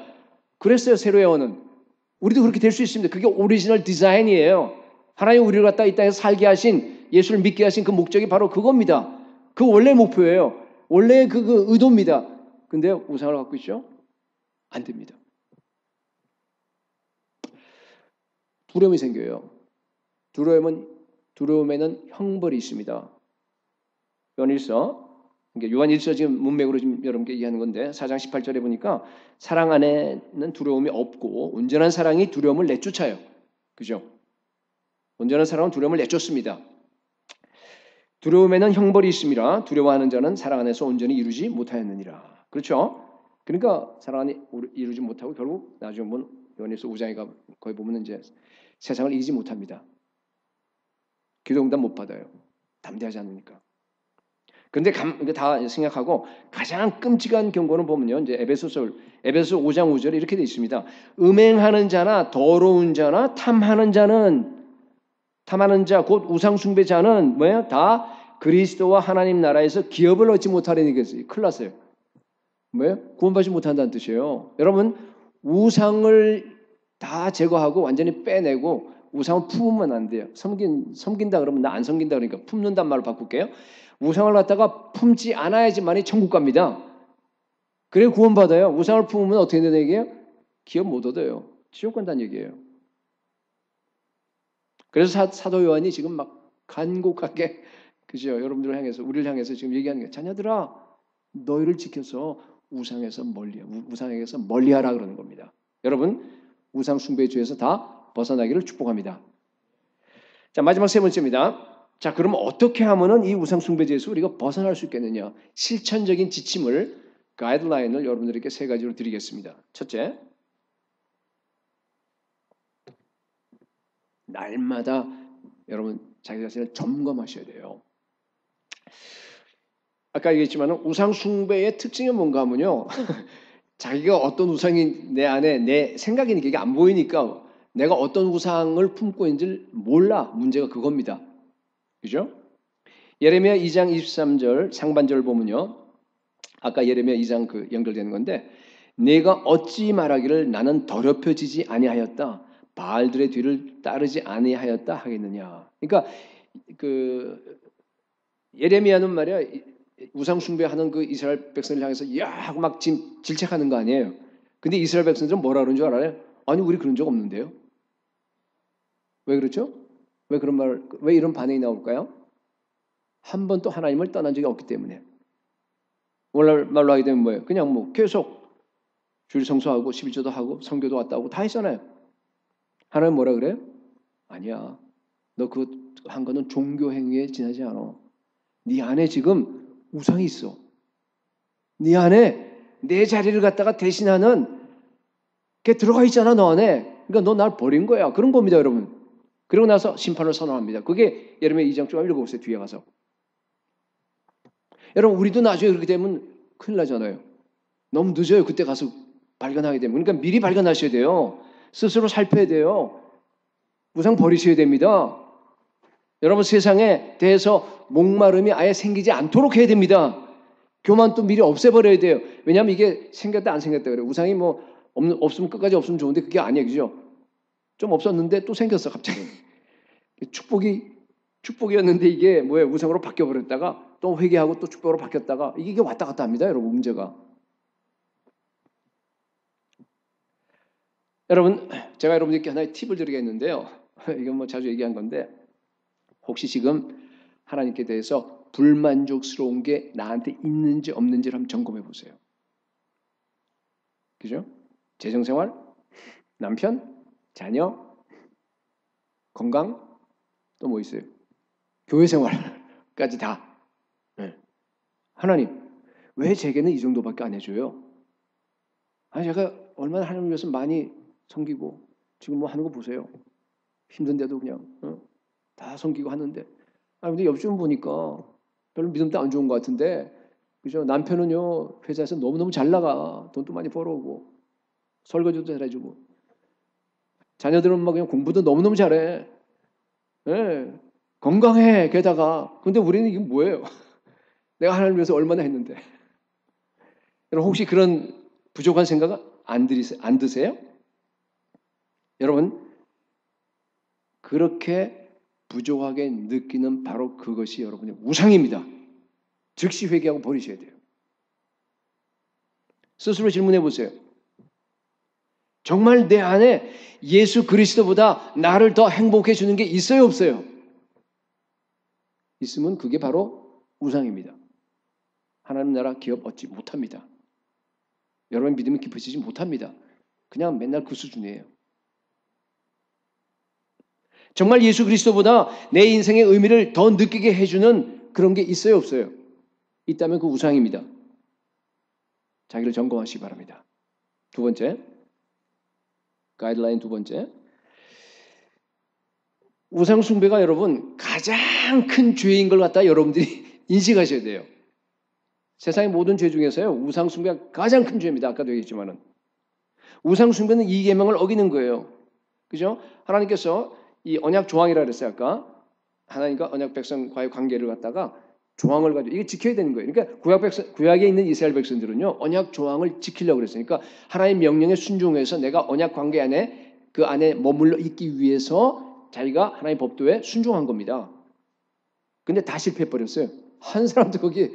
그랬어요, 세례 요한은. 우리도 그렇게 될 수 있습니다. 그게 오리지널 디자인이에요. 하나님 우리를 갖다 이 땅에서 살게 하신, 예수를 믿게 하신 그 목적이 바로 그겁니다. 그 원래 목표예요. 원래 그 의도입니다. 근데 우상을 갖고 있죠? 안 됩니다. 두려움이 생겨요. 두려움에는 형벌이 있습니다. 요한일서 지금 문맥으로 지금 여러분께 얘기하는 건데 4장 18절에 보니까 사랑 안에는 두려움이 없고 온전한 사랑이 두려움을 내쫓아요. 그죠? 온전한 사랑은 두려움을 내쫓습니다. 두려움에는 형벌이 있음이라 두려워하는 자는 사랑 안에서 온전히 이루지 못하였느니라. 그렇죠? 그러니까 사랑 안에 이루지 못하고 결국 나중에 보면 요한일서 5장에 거기 보면 이제 세상을 이기지 못합니다. 기도응답 못 받아요. 담대하지 않으니까. 그런데 다 생각하고 가장 끔찍한 경고는 보면요. 이제 에베소서 5장 5절에 이렇게 되어 있습니다. 음행하는 자나 더러운 자나 탐하는 자 곧 우상 숭배자는 뭐예요? 다 그리스도와 하나님 나라에서 기업을 얻지 못하려는 것이 큰일 났어요. 뭐예요? 구원받지 못한다는 뜻이에요. 여러분 우상을 다 제거하고 완전히 빼내고 우상을 품으면 안 돼요. 섬긴다 그러면 나 안 섬긴다 그러니까 품는단 말로 바꿀게요. 우상을 갖다가 품지 않아야지만이 천국 갑니다. 그래 구원받아요. 우상을 품으면 어떻게 된다는 얘기예요? 기업 못 얻어요. 지옥 간다는 얘기예요. 그래서 사도 요한이 지금 막 간곡하게 그죠? 여러분들을 향해서 우리를 향해서 지금 얘기하는 게 자녀들아 너희를 지켜서 우상에서 멀리하라 그러는 겁니다. 여러분 우상 숭배의 죄에서 다 벗어나기를 축복합니다. 자 마지막 세 번째입니다. 자 그럼 어떻게 하면은 이 우상 숭배죄에서 우리가 벗어날 수 있겠느냐? 실천적인 지침을 가이드라인을 여러분들에게 세 가지로 드리겠습니다. 첫째, 날마다 여러분 자기 자신을 점검하셔야 돼요. 아까 얘기했지만 우상 숭배의 특징은 뭔가 하면요. 자기가 어떤 우상이 내 안에 내 생각이니까 이게 안 보이니까 내가 어떤 우상을 품고 있는지 몰라. 문제가 그겁니다. 그죠? 예레미야 2장 23절 상반절 보면요. 아까 예레미야 2장 그 연결되는 건데 내가 어찌 말하기를 나는 더럽혀지지 아니하였다. 바알들의 뒤를 따르지 아니하였다 하겠느냐. 그러니까 그 예레미야는 말이야 우상 숭배하는 그 이스라엘 백성을 향해서 야 하고 막 질책하는 거 아니에요. 근데 이스라엘 백성들은 뭐라 그러는 줄 알아요? 아니 우리 그런 적 없는데요. 왜 그렇죠? 왜 이런 반응이 나올까요? 한 번도 하나님을 떠난 적이 없기 때문에. 오늘 말로 하게 되면 뭐예요? 그냥 뭐 계속 주일 성수하고 11조도 하고 성교도 왔다 오고 다 했잖아요. 하나님 뭐라 그래요? 아니야. 너 그 한 거는 종교 행위에 지나지 않아. 네 안에 지금 우상이 있어. 네 안에 내 자리를 갖다가 대신하는 게 들어가 있잖아 너 안에. 그러니까 너 날 버린 거야. 그런 겁니다 여러분. 그러고 나서 심판을 선언합니다. 그게 예레미야 2장 좀 읽어보세요. 뒤에 가서. 여러분 우리도 나중에 그렇게 되면 큰일 나잖아요. 너무 늦어요. 그때 가서 발견하게 되면. 그러니까 미리 발견하셔야 돼요. 스스로 살펴야 돼요. 우상 버리셔야 됩니다. 여러분 세상에 대해서 목마름이 아예 생기지 않도록 해야 됩니다. 교만도 미리 없애버려야 돼요. 왜냐하면 이게 생겼다 안 생겼다 그래요. 우상이 뭐 없으면 끝까지 없으면 좋은데 그게 아니에요. 그죠? 좀 없었는데 또 생겼어 갑자기. 축복이었는데 이게 뭐예요? 우상으로 바뀌어버렸다가 또 회개하고 또 축복으로 바뀌었다가 이게 왔다 갔다 합니다. 여러분 문제가. 여러분 제가 여러분들께 하나의 팁을 드리겠는데요. 이건 뭐 자주 얘기한 건데 혹시 지금 하나님께 대해서 불만족스러운 게 나한테 있는지 없는지를 한번 점검해 보세요. 그죠? 재정생활, 남편, 자녀, 건강, 또 뭐 있어요? 교회 생활까지 다. 네. 하나님, 왜 제게는 이 정도밖에 안 해줘요? 아니 제가 얼마나 하나님 위해서 많이 섬기고 지금 뭐 하는 거 보세요. 힘든데도 그냥 다 섬기고 하는데. 아니 근데 옆집 보니까 별로 믿음도 안 좋은 것 같은데, 그죠? 남편은요 회사에서 너무너무 잘 나가, 돈도 많이 벌어오고 설거지도 잘해주고, 자녀들은 막 그냥 공부도 너무너무 잘해. 예, 건강해. 게다가 근데 우리는 이게 뭐예요? 내가 하나님을 위해서 얼마나 했는데. 여러분 혹시 그런 부족한 생각 안 드세요? 여러분 그렇게 부족하게 느끼는 바로 그것이 여러분의 우상입니다. 즉시 회개하고 버리셔야 돼요. 스스로 질문해 보세요. 정말 내 안에 예수 그리스도보다 나를 더 행복해 주는 게 있어요, 없어요? 있으면 그게 바로 우상입니다. 하나님 나라 기업 얻지 못합니다. 여러분 믿음이 깊어지지 못합니다. 그냥 맨날 그 수준이에요. 정말 예수 그리스도보다 내 인생의 의미를 더 느끼게 해주는 그런 게 있어요, 없어요? 있다면 그 우상입니다. 자기를 점검하시기 바랍니다. 두 번째, 가이드라인 두 번째. 우상 숭배가 여러분 가장 큰 죄인 걸 갖다 여러분들이 인식하셔야 돼요. 세상의 모든 죄 중에서요, 우상 숭배가 가장 큰 죄입니다. 아까도 얘기했지만은. 우상 숭배는 이 계명을 어기는 거예요. 그죠? 하나님께서 이 언약 조항이라 그랬어요, 아까. 하나님과 언약 백성과의 관계를 갖다가 조항을 가지고 이게 지켜야 되는 거예요. 그러니까 구약에 있는 이스라엘 백성들은요, 언약 조항을 지키려고 그랬어요. 그러니까 하나님의 명령에 순종해서 내가 언약 관계 안에 그 안에 머물러 있기 위해서 자기가 하나님의 법도에 순종한 겁니다. 근데 다 실패해 버렸어요. 한 사람도 거기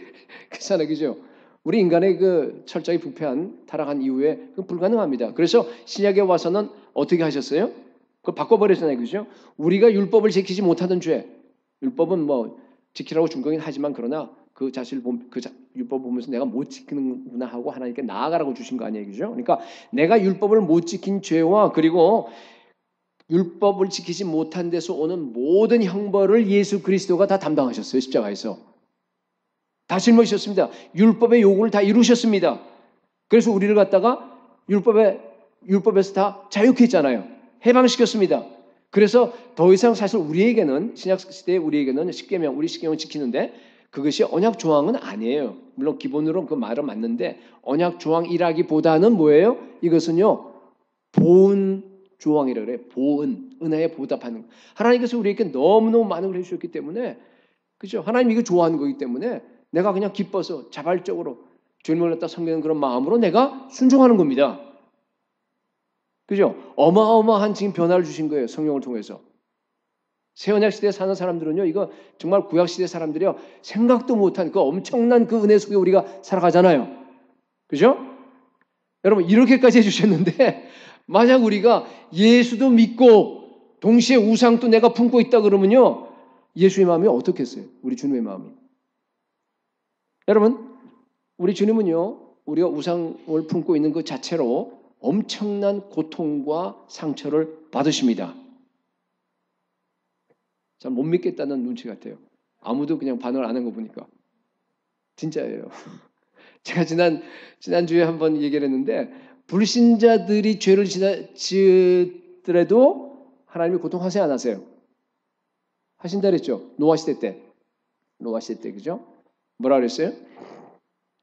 그렇잖아요, 그죠? 우리 인간의 그 철저히 부패한 타락한 이후에 그 불가능합니다. 그래서 신약에 와서는 어떻게 하셨어요? 그걸 바꿔버렸잖아요, 그죠? 우리가 율법을 지키지 못하던 죄, 율법은 뭐 지키라고 준 거긴 하지만 그러나 그 자신을 율법 보면서 내가 못 지키는구나 하고 하나님께 나아가라고 주신 거 아니에요, 그죠? 그러니까 내가 율법을 못 지킨 죄와 그리고 율법을 지키지 못한 데서 오는 모든 형벌을 예수 그리스도가 다 담당하셨어요, 십자가에서. 다 짊어지셨습니다. 율법의 요구를 다 이루셨습니다. 그래서 우리를 갖다가 율법에서 다 자유케 했잖아요. 해방시켰습니다. 그래서 더 이상 사실 우리에게는 신약 시대에 우리에게는 우리 십계명을 지키는데 그것이 언약 조항은 아니에요. 물론 기본으로 그 말은 맞는데 언약 조항이라기보다는 뭐예요? 이것은요 보은 조항이라 그래요. 보은, 은혜에 보답하는 거. 하나님께서 우리에게 너무너무 많은 걸 해주셨기 때문에, 그죠? 하나님 이거 좋아하는 거기 때문에 내가 그냥 기뻐서 자발적으로 주님을 갖다 섬기는 그런 마음으로 내가 순종하는 겁니다. 그죠? 어마어마한 지금 변화를 주신 거예요. 성령을 통해서. 새 언약 시대에 사는 사람들은요, 이거 정말 구약 시대 사람들이요, 생각도 못한 그 엄청난 그 은혜 속에 우리가 살아가잖아요. 그죠? 여러분, 이렇게까지 해주셨는데, 만약 우리가 예수도 믿고, 동시에 우상도 내가 품고 있다 그러면요, 예수의 마음이 어떻겠어요? 우리 주님의 마음이. 여러분, 우리 주님은요, 우리가 우상을 품고 있는 그 자체로 엄청난 고통과 상처를 받으십니다. 잘 못 믿겠다는 눈치 같아요. 아무도 그냥 반응을 안 한 거 보니까. 진짜예요. 제가 지난주에 한번 얘기를 했는데, 불신자들이 죄를 지으더라도 하나님이 고통하세요, 안 하세요? 하신다 그랬죠? 노아 시대 때, 그죠? 뭐라 그랬어요?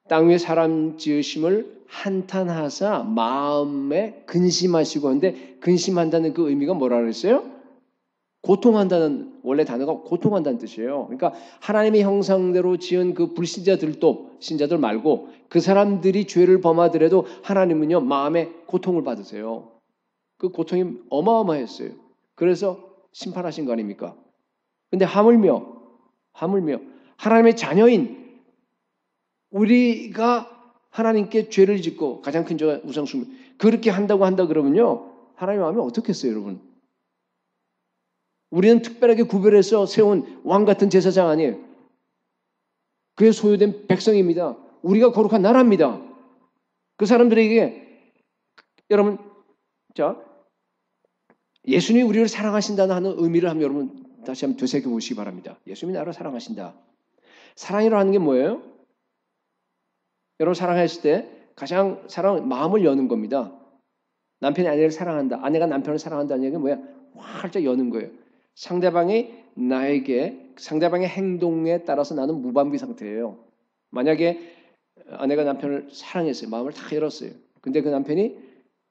땅 위에 사람 지으심을 한탄하사 마음에 근심하시고 하는데, 근심한다는 그 의미가 뭐라 그랬어요? 고통한다는, 원래 단어가 고통한다는 뜻이에요. 그러니까 하나님의 형상대로 지은 그 불신자들도, 신자들 말고 그 사람들이 죄를 범하더라도 하나님은요 마음에 고통을 받으세요. 그 고통이 어마어마했어요. 그래서 심판하신 거 아닙니까? 근데 하물며 하나님의 자녀인 우리가 하나님께 죄를 짓고, 가장 큰 죄가 우상숭배, 그렇게 한다 그러면요 하나님의 마음이 어떻겠어요, 여러분? 우리는 특별하게 구별해서 세운 왕 같은 제사장 아니에요. 그에 소유된 백성입니다. 우리가 거룩한 나라입니다. 그 사람들에게, 여러분, 자, 예수님이 우리를 사랑하신다는 하는 의미를 한번 여러분 다시 한번 되새겨 보시기 바랍니다. 예수님이 나를 사랑하신다. 사랑이라고 하는 게 뭐예요? 여러분 사랑했을 때 가장 마음을 여는 겁니다. 남편이 아내를 사랑한다, 아내가 남편을 사랑한다는 얘기는 뭐야? 활짝 여는 거예요. 상대방이 나에게 상대방의 행동에 따라서 나는 무방비 상태예요. 만약에 아내가 남편을 사랑했어요. 마음을 다 열었어요. 근데 그 남편이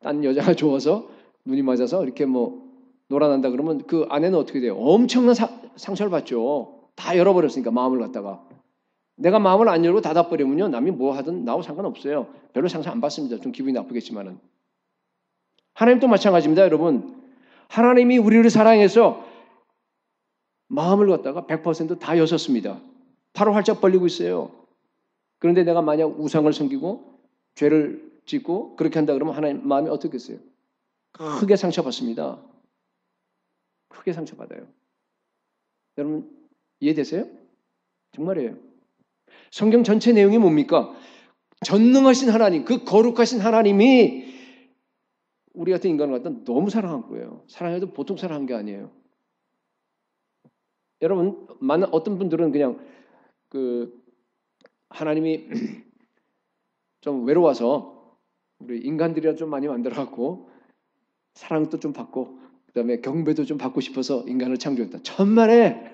딴 여자가 좋아서 눈이 맞아서 이렇게 뭐 놀아난다 그러면 그 아내는 어떻게 돼요? 엄청난 상처를 받죠. 다 열어버렸으니까 마음을 갖다가. 내가 마음을 안 열고 닫아버리면요. 남이 뭐 하든 나하고 상관없어요. 별로 상처 안 받습니다. 좀 기분이 나쁘겠지만은. 하나님도 마찬가지입니다. 여러분. 하나님이 우리를 사랑해서 마음을 갖다가 100%다 여셨습니다. 팔을 활짝 벌리고 있어요. 그런데 내가 만약 우상을 섬기고 죄를 짓고 그렇게 한다 그러면 하나님 마음이 어떻겠어요? 크게 상처받습니다. 크게 상처받아요. 여러분 이해되세요? 정말이에요. 성경 전체 내용이 뭡니까? 전능하신 하나님, 그 거룩하신 하나님이 우리 같은 인간을 갖다 너무 사랑한 거예요. 사랑해도 보통 사랑한 게 아니에요. 여러분, 어떤 분들은 그냥 하나님이 좀 외로워서 우리 인간들이랑 좀 많이 만들어갖고 사랑도 좀 받고 그다음에 경배도 좀 받고 싶어서 인간을 창조했다. 천만에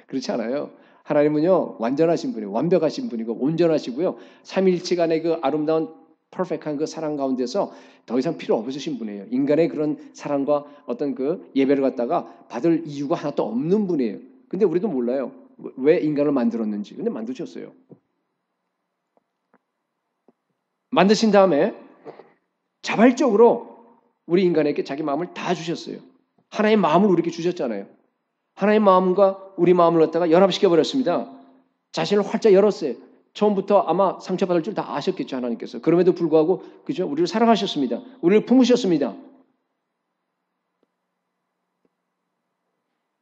그렇지 않아요. 하나님은요 완전하신 분이에요. 완벽하신 분이고 온전하시고요. 삼위일체간의 그 아름다운 퍼펙트한 그 사랑 가운데서 더 이상 필요 없으신 분이에요. 인간의 그런 사랑과 어떤 그 예배를 갖다가 받을 이유가 하나도 없는 분이에요. 근데 우리도 몰라요. 왜 인간을 만들었는지. 근데 만드셨어요. 만드신 다음에 자발적으로 우리 인간에게 자기 마음을 다 주셨어요. 하나의 마음을 우리에게 주셨잖아요. 하나의 마음과 우리 마음을 갖다가 연합시켜버렸습니다. 자신을 활짝 열었어요. 처음부터 아마 상처받을 줄 다 아셨겠죠, 하나님께서. 그럼에도 불구하고, 그죠? 우리를 사랑하셨습니다. 우리를 품으셨습니다.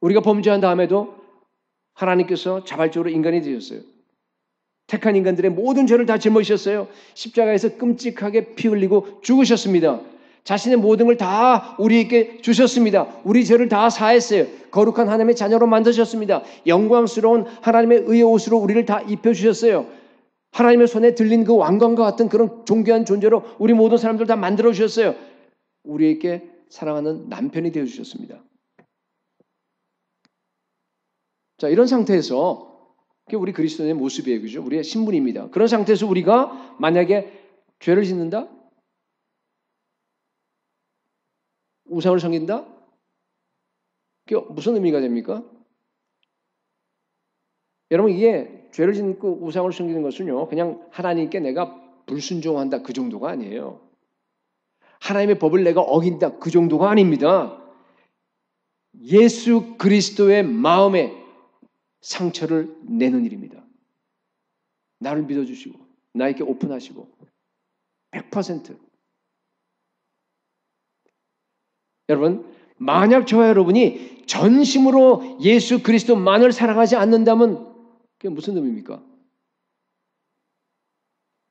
우리가 범죄한 다음에도 하나님께서 자발적으로 인간이 되셨어요. 택한 인간들의 모든 죄를 다 짊어지셨어요. 십자가에서 끔찍하게 피 흘리고 죽으셨습니다. 자신의 모든 걸 다 우리에게 주셨습니다. 우리 죄를 다 사했어요. 거룩한 하나님의 자녀로 만드셨습니다. 영광스러운 하나님의 의의 옷으로 우리를 다 입혀주셨어요. 하나님의 손에 들린 그 왕관과 같은 그런 존귀한 존재로 우리 모든 사람들 다 만들어주셨어요. 우리에게 사랑하는 남편이 되어주셨습니다. 자, 이런 상태에서 그게 우리 그리스도인의 모습이에요. 그죠? 우리의 신분입니다. 그런 상태에서 우리가 만약에 죄를 짓는다? 우상을 섬긴다? 그게 무슨 의미가 됩니까? 여러분 이게 죄를 짓고 우상을 섬기는 것은요. 그냥 하나님께 내가 불순종한다 그 정도가 아니에요. 하나님의 법을 내가 어긴다 그 정도가 아닙니다. 예수 그리스도의 마음에 상처를 내는 일입니다. 나를 믿어주시고 나에게 오픈하시고 100% 여러분 만약 저와 여러분이 전심으로 예수 그리스도만을 사랑하지 않는다면 그게 무슨 의미입니까?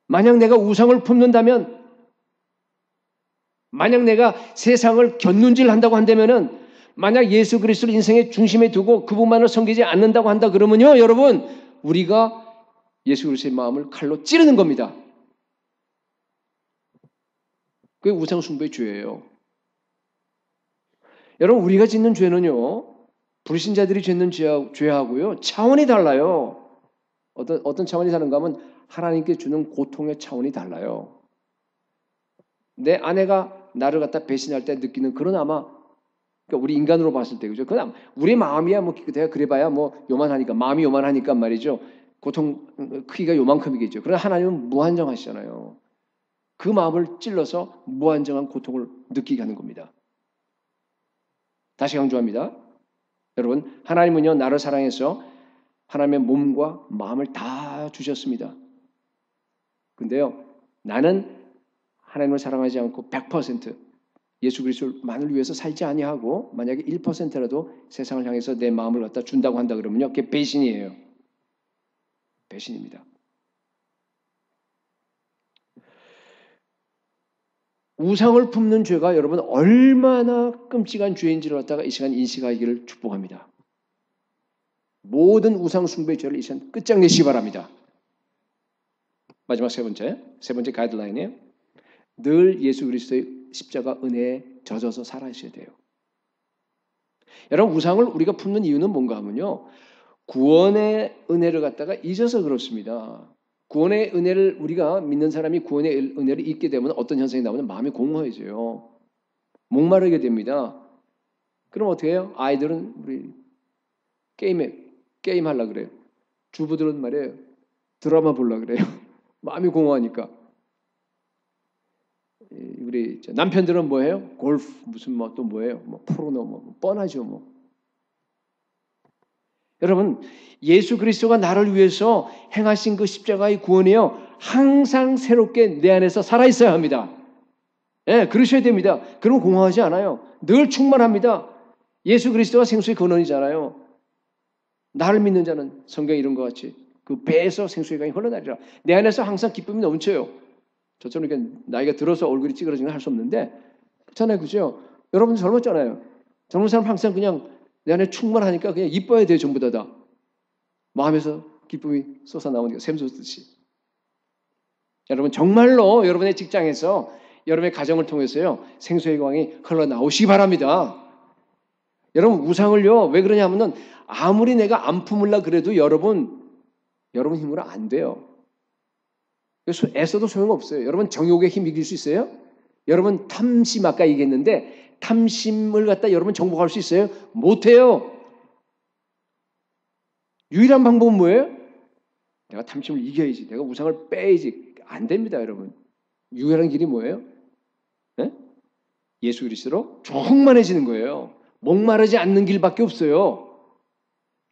만약 내가 우상을 품는다면 만약 내가 세상을 곁눈질한다고 한다면은 만약 예수 그리스도를 인생의 중심에 두고 그분만을 섬기지 않는다고 한다 그러면요 여러분 우리가 예수 그리스도의 마음을 칼로 찌르는 겁니다. 그게 우상 숭배의 죄예요. 여러분 우리가 짓는 죄는요 불신자들이 짓는 죄하고요 차원이 달라요. 어떤 차원이 다른가 하면 하나님께 주는 고통의 차원이 달라요. 내 아내가 나를 갖다 배신할 때 느끼는 그런 아마 그러니까 우리 인간으로 봤을 때 그죠? 그냥 우리 마음이야 뭐 내가 그래봐야 뭐 요만하니까 마음이 요만하니까 말이죠. 고통 크기가 요만큼이겠죠. 그러나 하나님은 무한정하시잖아요. 그 마음을 찔러서 무한정한 고통을 느끼게 하는 겁니다. 다시 강조합니다. 여러분 하나님은요 나를 사랑해서 하나님의 몸과 마음을 다 주셨습니다. 근데요 나는 하나님을 사랑하지 않고 100% 예수 그리스도만을 위해서 살지 아니하고 만약에 1%라도 세상을 향해서 내 마음을 갖다 준다고 한다 그러면요 그게 배신이에요. 배신입니다. 우상을 품는 죄가 여러분 얼마나 끔찍한 죄인지를 갖다가 이 시간 인식하기를 축복합니다. 모든 우상 숭배의 죄를 이 시간 끝장내시기 바랍니다. 마지막 세 번째 가이드라인이에요. 늘 예수 그리스도의 십자가 은혜에 젖어서 살아셔야 돼요. 여러분 우상을 우리가 품는 이유는 뭔가 하면요. 구원의 은혜를 갖다가 잊어서 그렇습니다. 구원의 은혜를 우리가 믿는 사람이 구원의 은혜를 잊게 되면 어떤 현상이 나오면 마음이 공허해져요. 목마르게 됩니다. 그럼 어떻게 해요? 아이들은 우리 게임 하려고 그래요. 주부들은 말이에요. 드라마 보려고 그래요. 마음이 공허하니까. 우리 남편들은 뭐해요? 골프 무슨 뭐 또 뭐예요? 뭐 포르노 뭐 뻔하죠 뭐. 여러분 예수 그리스도가 나를 위해서 행하신 그 십자가의 구원이요 항상 새롭게 내 안에서 살아 있어야 합니다. 예, 그러셔야 됩니다. 그러면 공허하지 않아요. 늘 충만합니다. 예수 그리스도가 생수의 근원이잖아요. 나를 믿는 자는 성경에 이런 것 같이 그 배에서 생수의 강이 흘러나리라. 내 안에서 항상 기쁨이 넘쳐요. 저처럼 이렇게 나이가 들어서 얼굴이 찌그러지는 걸 할 수 없는데 그렇잖아요, 그죠? 여러분 젊었잖아요. 젊은 사람 항상 그냥 내 안에 충만하니까 그냥 이뻐야 돼요, 전부 다. 마음에서 기쁨이 솟아나오니까 샘솟듯이. 여러분 정말로 여러분의 직장에서 여러분의 가정을 통해서요 생수의 강이 흘러나오시기 바랍니다. 여러분 우상을요 왜 그러냐면은 아무리 내가 안 품으려 그래도 여러분 힘으로 안 돼요. 애써도 소용없어요. 여러분 정욕의 힘 이길 수 있어요? 여러분 탐심 아까 얘기했는데 탐심을 갖다 여러분 정복할 수 있어요? 못해요. 유일한 방법은 뭐예요? 내가 탐심을 이겨야지. 내가 우상을 빼야지. 안 됩니다, 여러분. 유일한 길이 뭐예요? 네? 예수 그리스도로 충만해지는 거예요. 목마르지 않는 길밖에 없어요.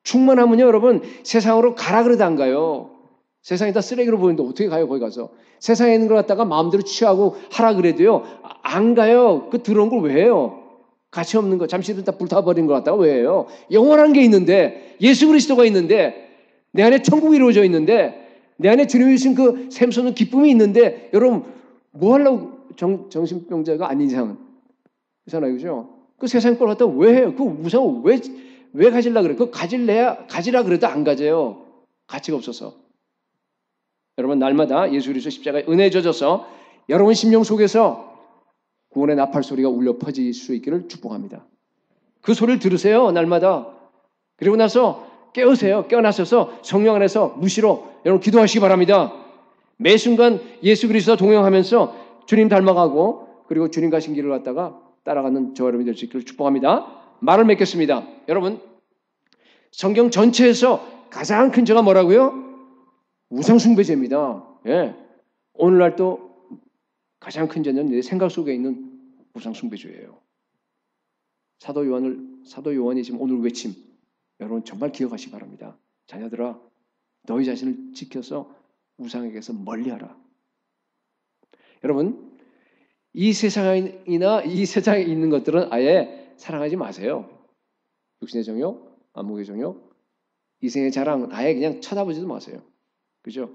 충만하면요, 여러분 세상으로 가라 그래도 안 가요. 세상이 다 쓰레기로 보이는데 어떻게 가요, 거기 가서? 세상에 있는 걸 갖다가 마음대로 취하고 하라 그래도요, 안 가요. 그 들어온 걸 왜 해요? 가치 없는 거, 잠시 다 불타버린 걸 갖다가 왜 해요? 영원한 게 있는데, 예수 그리스도가 있는데, 내 안에 천국이 이루어져 있는데, 내 안에 주님이 주신 그 샘솟는 기쁨이 있는데, 여러분, 뭐 하려고 정신병자가 아닌 이상은. 그렇잖아요, 그죠? 그 세상 걸 갖다가 왜 해요? 그 우상을 왜 가지려고 그래? 그거 가지라 그래도 안 가져요. 가치가 없어서. 여러분 날마다 예수 그리스도 십자가에 은혜에 젖어서 여러분 심령 속에서 구원의 나팔 소리가 울려 퍼질 수 있기를 축복합니다. 그 소리를 들으세요. 날마다. 그리고 나서 깨우세요. 깨어나셔서 성령 안에서 무시로 여러분 기도하시기 바랍니다. 매 순간 예수 그리스도와 동행하면서 주님 닮아가고 그리고 주님 가신 길을 갖다가 따라가는 저 여러분이 될 수 있기를 축복합니다. 말을 맺겠습니다. 여러분 성경 전체에서 가장 큰 죄가 뭐라고요? 우상숭배죄입니다. 예. 오늘날 또 가장 큰 죄는 내 생각 속에 있는 우상숭배죄예요. 사도 요한이 지금 오늘 외침 여러분 정말 기억하시기 바랍니다. 자녀들아 너희 자신을 지켜서 우상에게서 멀리하라. 여러분 이 세상이나 이 세상에 있는 것들은 아예 사랑하지 마세요. 육신의 정욕, 안목의 정욕, 이생의 자랑 아예 그냥 쳐다보지도 마세요. 그죠?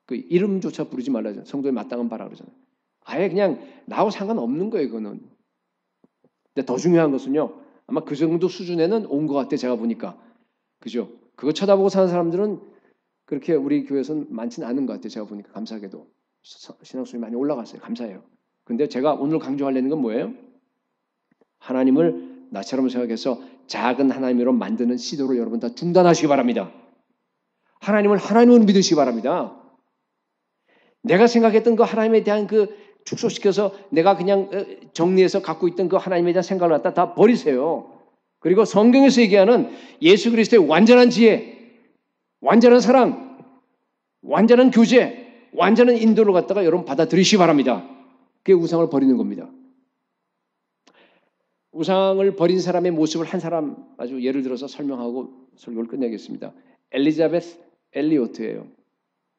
그 이름조차 부르지 말라잖아요. 성도에 마땅한 바라 그러잖아요. 아예 그냥 나하고 상관없는 거예요, 그거는. 근데 더 중요한 것은요. 아마 그 정도 수준에는 온 것 같아, 제가 보니까. 그죠? 그거 쳐다보고 사는 사람들은 그렇게 우리 교회에서는 많지는 않은 것 같아요, 제가 보니까. 감사하게도. 신앙수준이 많이 올라갔어요. 감사해요. 근데 제가 오늘 강조하려는 건 뭐예요? 하나님을 나처럼 생각해서 작은 하나님으로 만드는 시도를 여러분 다 중단하시기 바랍니다. 하나님을 하나님으로 믿으시기 바랍니다. 내가 생각했던 그 하나님에 대한 그 축소시켜서 내가 그냥 정리해서 갖고 있던 그 하나님에 대한 생각을 갖다 다 버리세요. 그리고 성경에서 얘기하는 예수 그리스도의 완전한 지혜, 완전한 사랑, 완전한 교제, 완전한 인도를 갖다가 여러분 받아들이시기 바랍니다. 그게 우상을 버리는 겁니다. 우상을 버린 사람의 모습을 한 사람 아주 예를 들어서 설명하고 설교를 끝내겠습니다. 엘리자베스 엘리오트예요.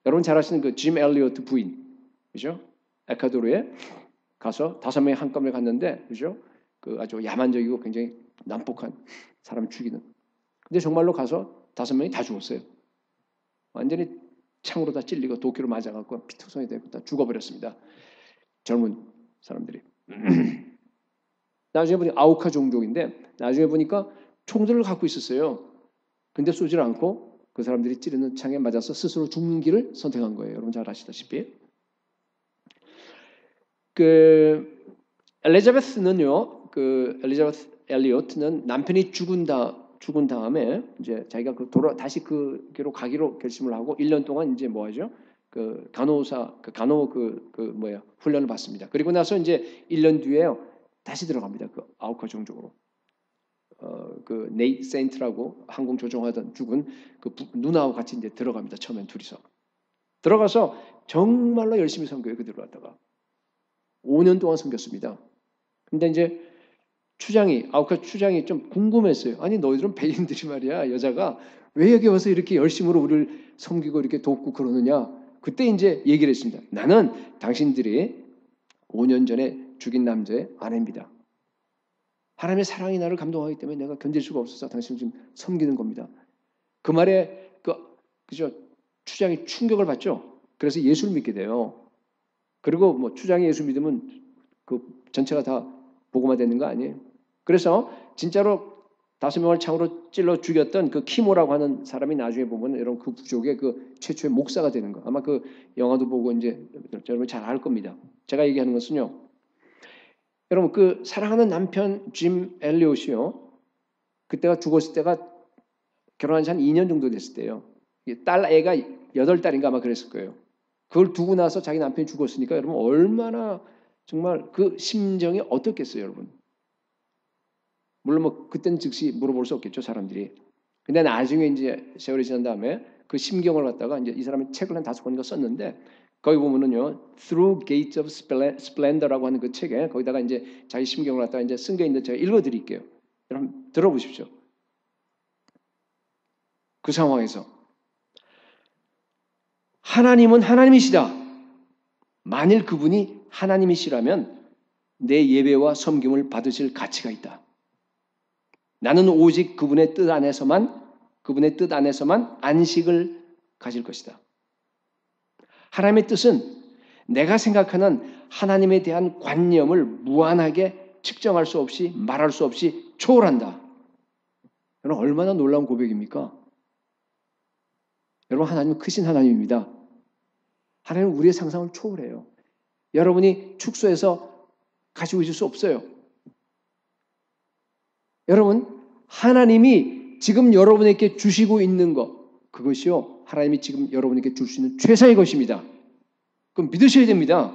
여러분 잘 아시는 그 짐 엘리오트 부인, 그죠? 에콰도르에 가서 5명이 한꺼번에 갔는데, 그죠? 그 아주 야만적이고 굉장히 난폭한 사람 죽이는. 근데 정말로 가서 5명이 다 죽었어요. 완전히 창으로 다 찔리고 도끼로 맞아갖고 피투성이 되고 다 죽어버렸습니다. 젊은 사람들이. 나중에 보니까 아우카 종족인데 나중에 보니까 총들을 갖고 있었어요. 근데 쏘질 않고 그 사람들이 찌르는 창에 맞아서 스스로 죽는 길을 선택한 거예요. 여러분 잘 아시다시피. 그 엘리자베스 엘리오트는 남편이 죽은 죽은 다음에 이제 자기가 다시 그 길로 가기로 결심을 하고 1년 동안 이제 뭐 하죠? 그 간호사 간호 훈련을 받습니다. 그리고 나서 이제 1년 뒤에요. 다시 들어갑니다. 그 아우카 종족으로. 그 네이트 세인트라고 항공 조종하던 죽은 그 누나하고 같이 이제 들어갑니다. 처음엔 둘이서. 들어가서 정말로 열심히 섬겨요. 그대로 갔다가 5년 동안 섬겼습니다. 근데 이제 아우카 추장이 좀 궁금했어요. 아니 너희들은 백인들이 말이야 여자가 왜 여기 와서 이렇게 열심으로 우리를 섬기고 이렇게 돕고 그러느냐. 그때 이제 얘기를 했습니다. 나는 당신들이 5년 전에 죽인 남자의 아내입니다. 하나님의 사랑이 나를 감동하기 때문에 내가 견딜 수가 없어서 당신을 지금 섬기는 겁니다. 그 말에 그죠 추장이 충격을 받죠. 그래서 예수를 믿게 돼요. 그리고 뭐 추장이 예수 믿으면 그 전체가 다 복음화 되는 거 아니에요? 그래서 진짜로 5명을 창으로 찔러 죽였던 그 키모라고 하는 사람이 나중에 보면 이런 그 부족의 그 최초의 목사가 되는 거. 아마 그 영화도 보고 이제 여러분 잘 알 겁니다. 제가 얘기하는 것은요. 여러분 그 사랑하는 남편 짐 엘리엇이요. 그때가 죽었을 때가 결혼한 지 한 2년 정도 됐을 때요. 딸 애가 8달인가 아마 그랬을 거예요. 그걸 두고 나서 자기 남편이 죽었으니까 여러분 얼마나 정말 그 심정이 어떻겠어요, 여러분? 물론 뭐 그때는 즉시 물어볼 수 없겠죠, 사람들이. 근데 나중에 이제 세월이 지난 다음에 그 심경을 갖다가 이제 이 사람이 책을 한 5권인가 썼는데 거기 보면은요, Through Gates of Splendor라고 하는 그 책에 거기다가 이제 자기 심경을 갖다가 이제 쓴 게 있는데 제가 읽어드릴게요. 여러분 들어보십시오. 그 상황에서 하나님은 하나님이시다. 만일 그분이 하나님이시라면 내 예배와 섬김을 받으실 가치가 있다. 나는 오직 그분의 뜻 안에서만 안식을 가질 것이다. 하나님의 뜻은 내가 생각하는 하나님에 대한 관념을 무한하게 측정할 수 없이 말할 수 없이 초월한다. 여러분 얼마나 놀라운 고백입니까? 여러분 하나님은 크신 하나님입니다. 하나님은 우리의 상상을 초월해요. 여러분이 축소해서 가지고 있을 수 없어요. 여러분 하나님이 지금 여러분에게 주시고 있는 것 그것이요. 하나님이 지금 여러분에게 줄 수 있는 최상의 것입니다. 그럼 믿으셔야 됩니다.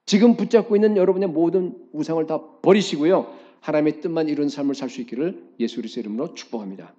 지금 붙잡고 있는 여러분의 모든 우상을 다 버리시고요. 하나님의 뜻만 이루는 삶을 살 수 있기를 예수 그리스도의 이름으로 축복합니다.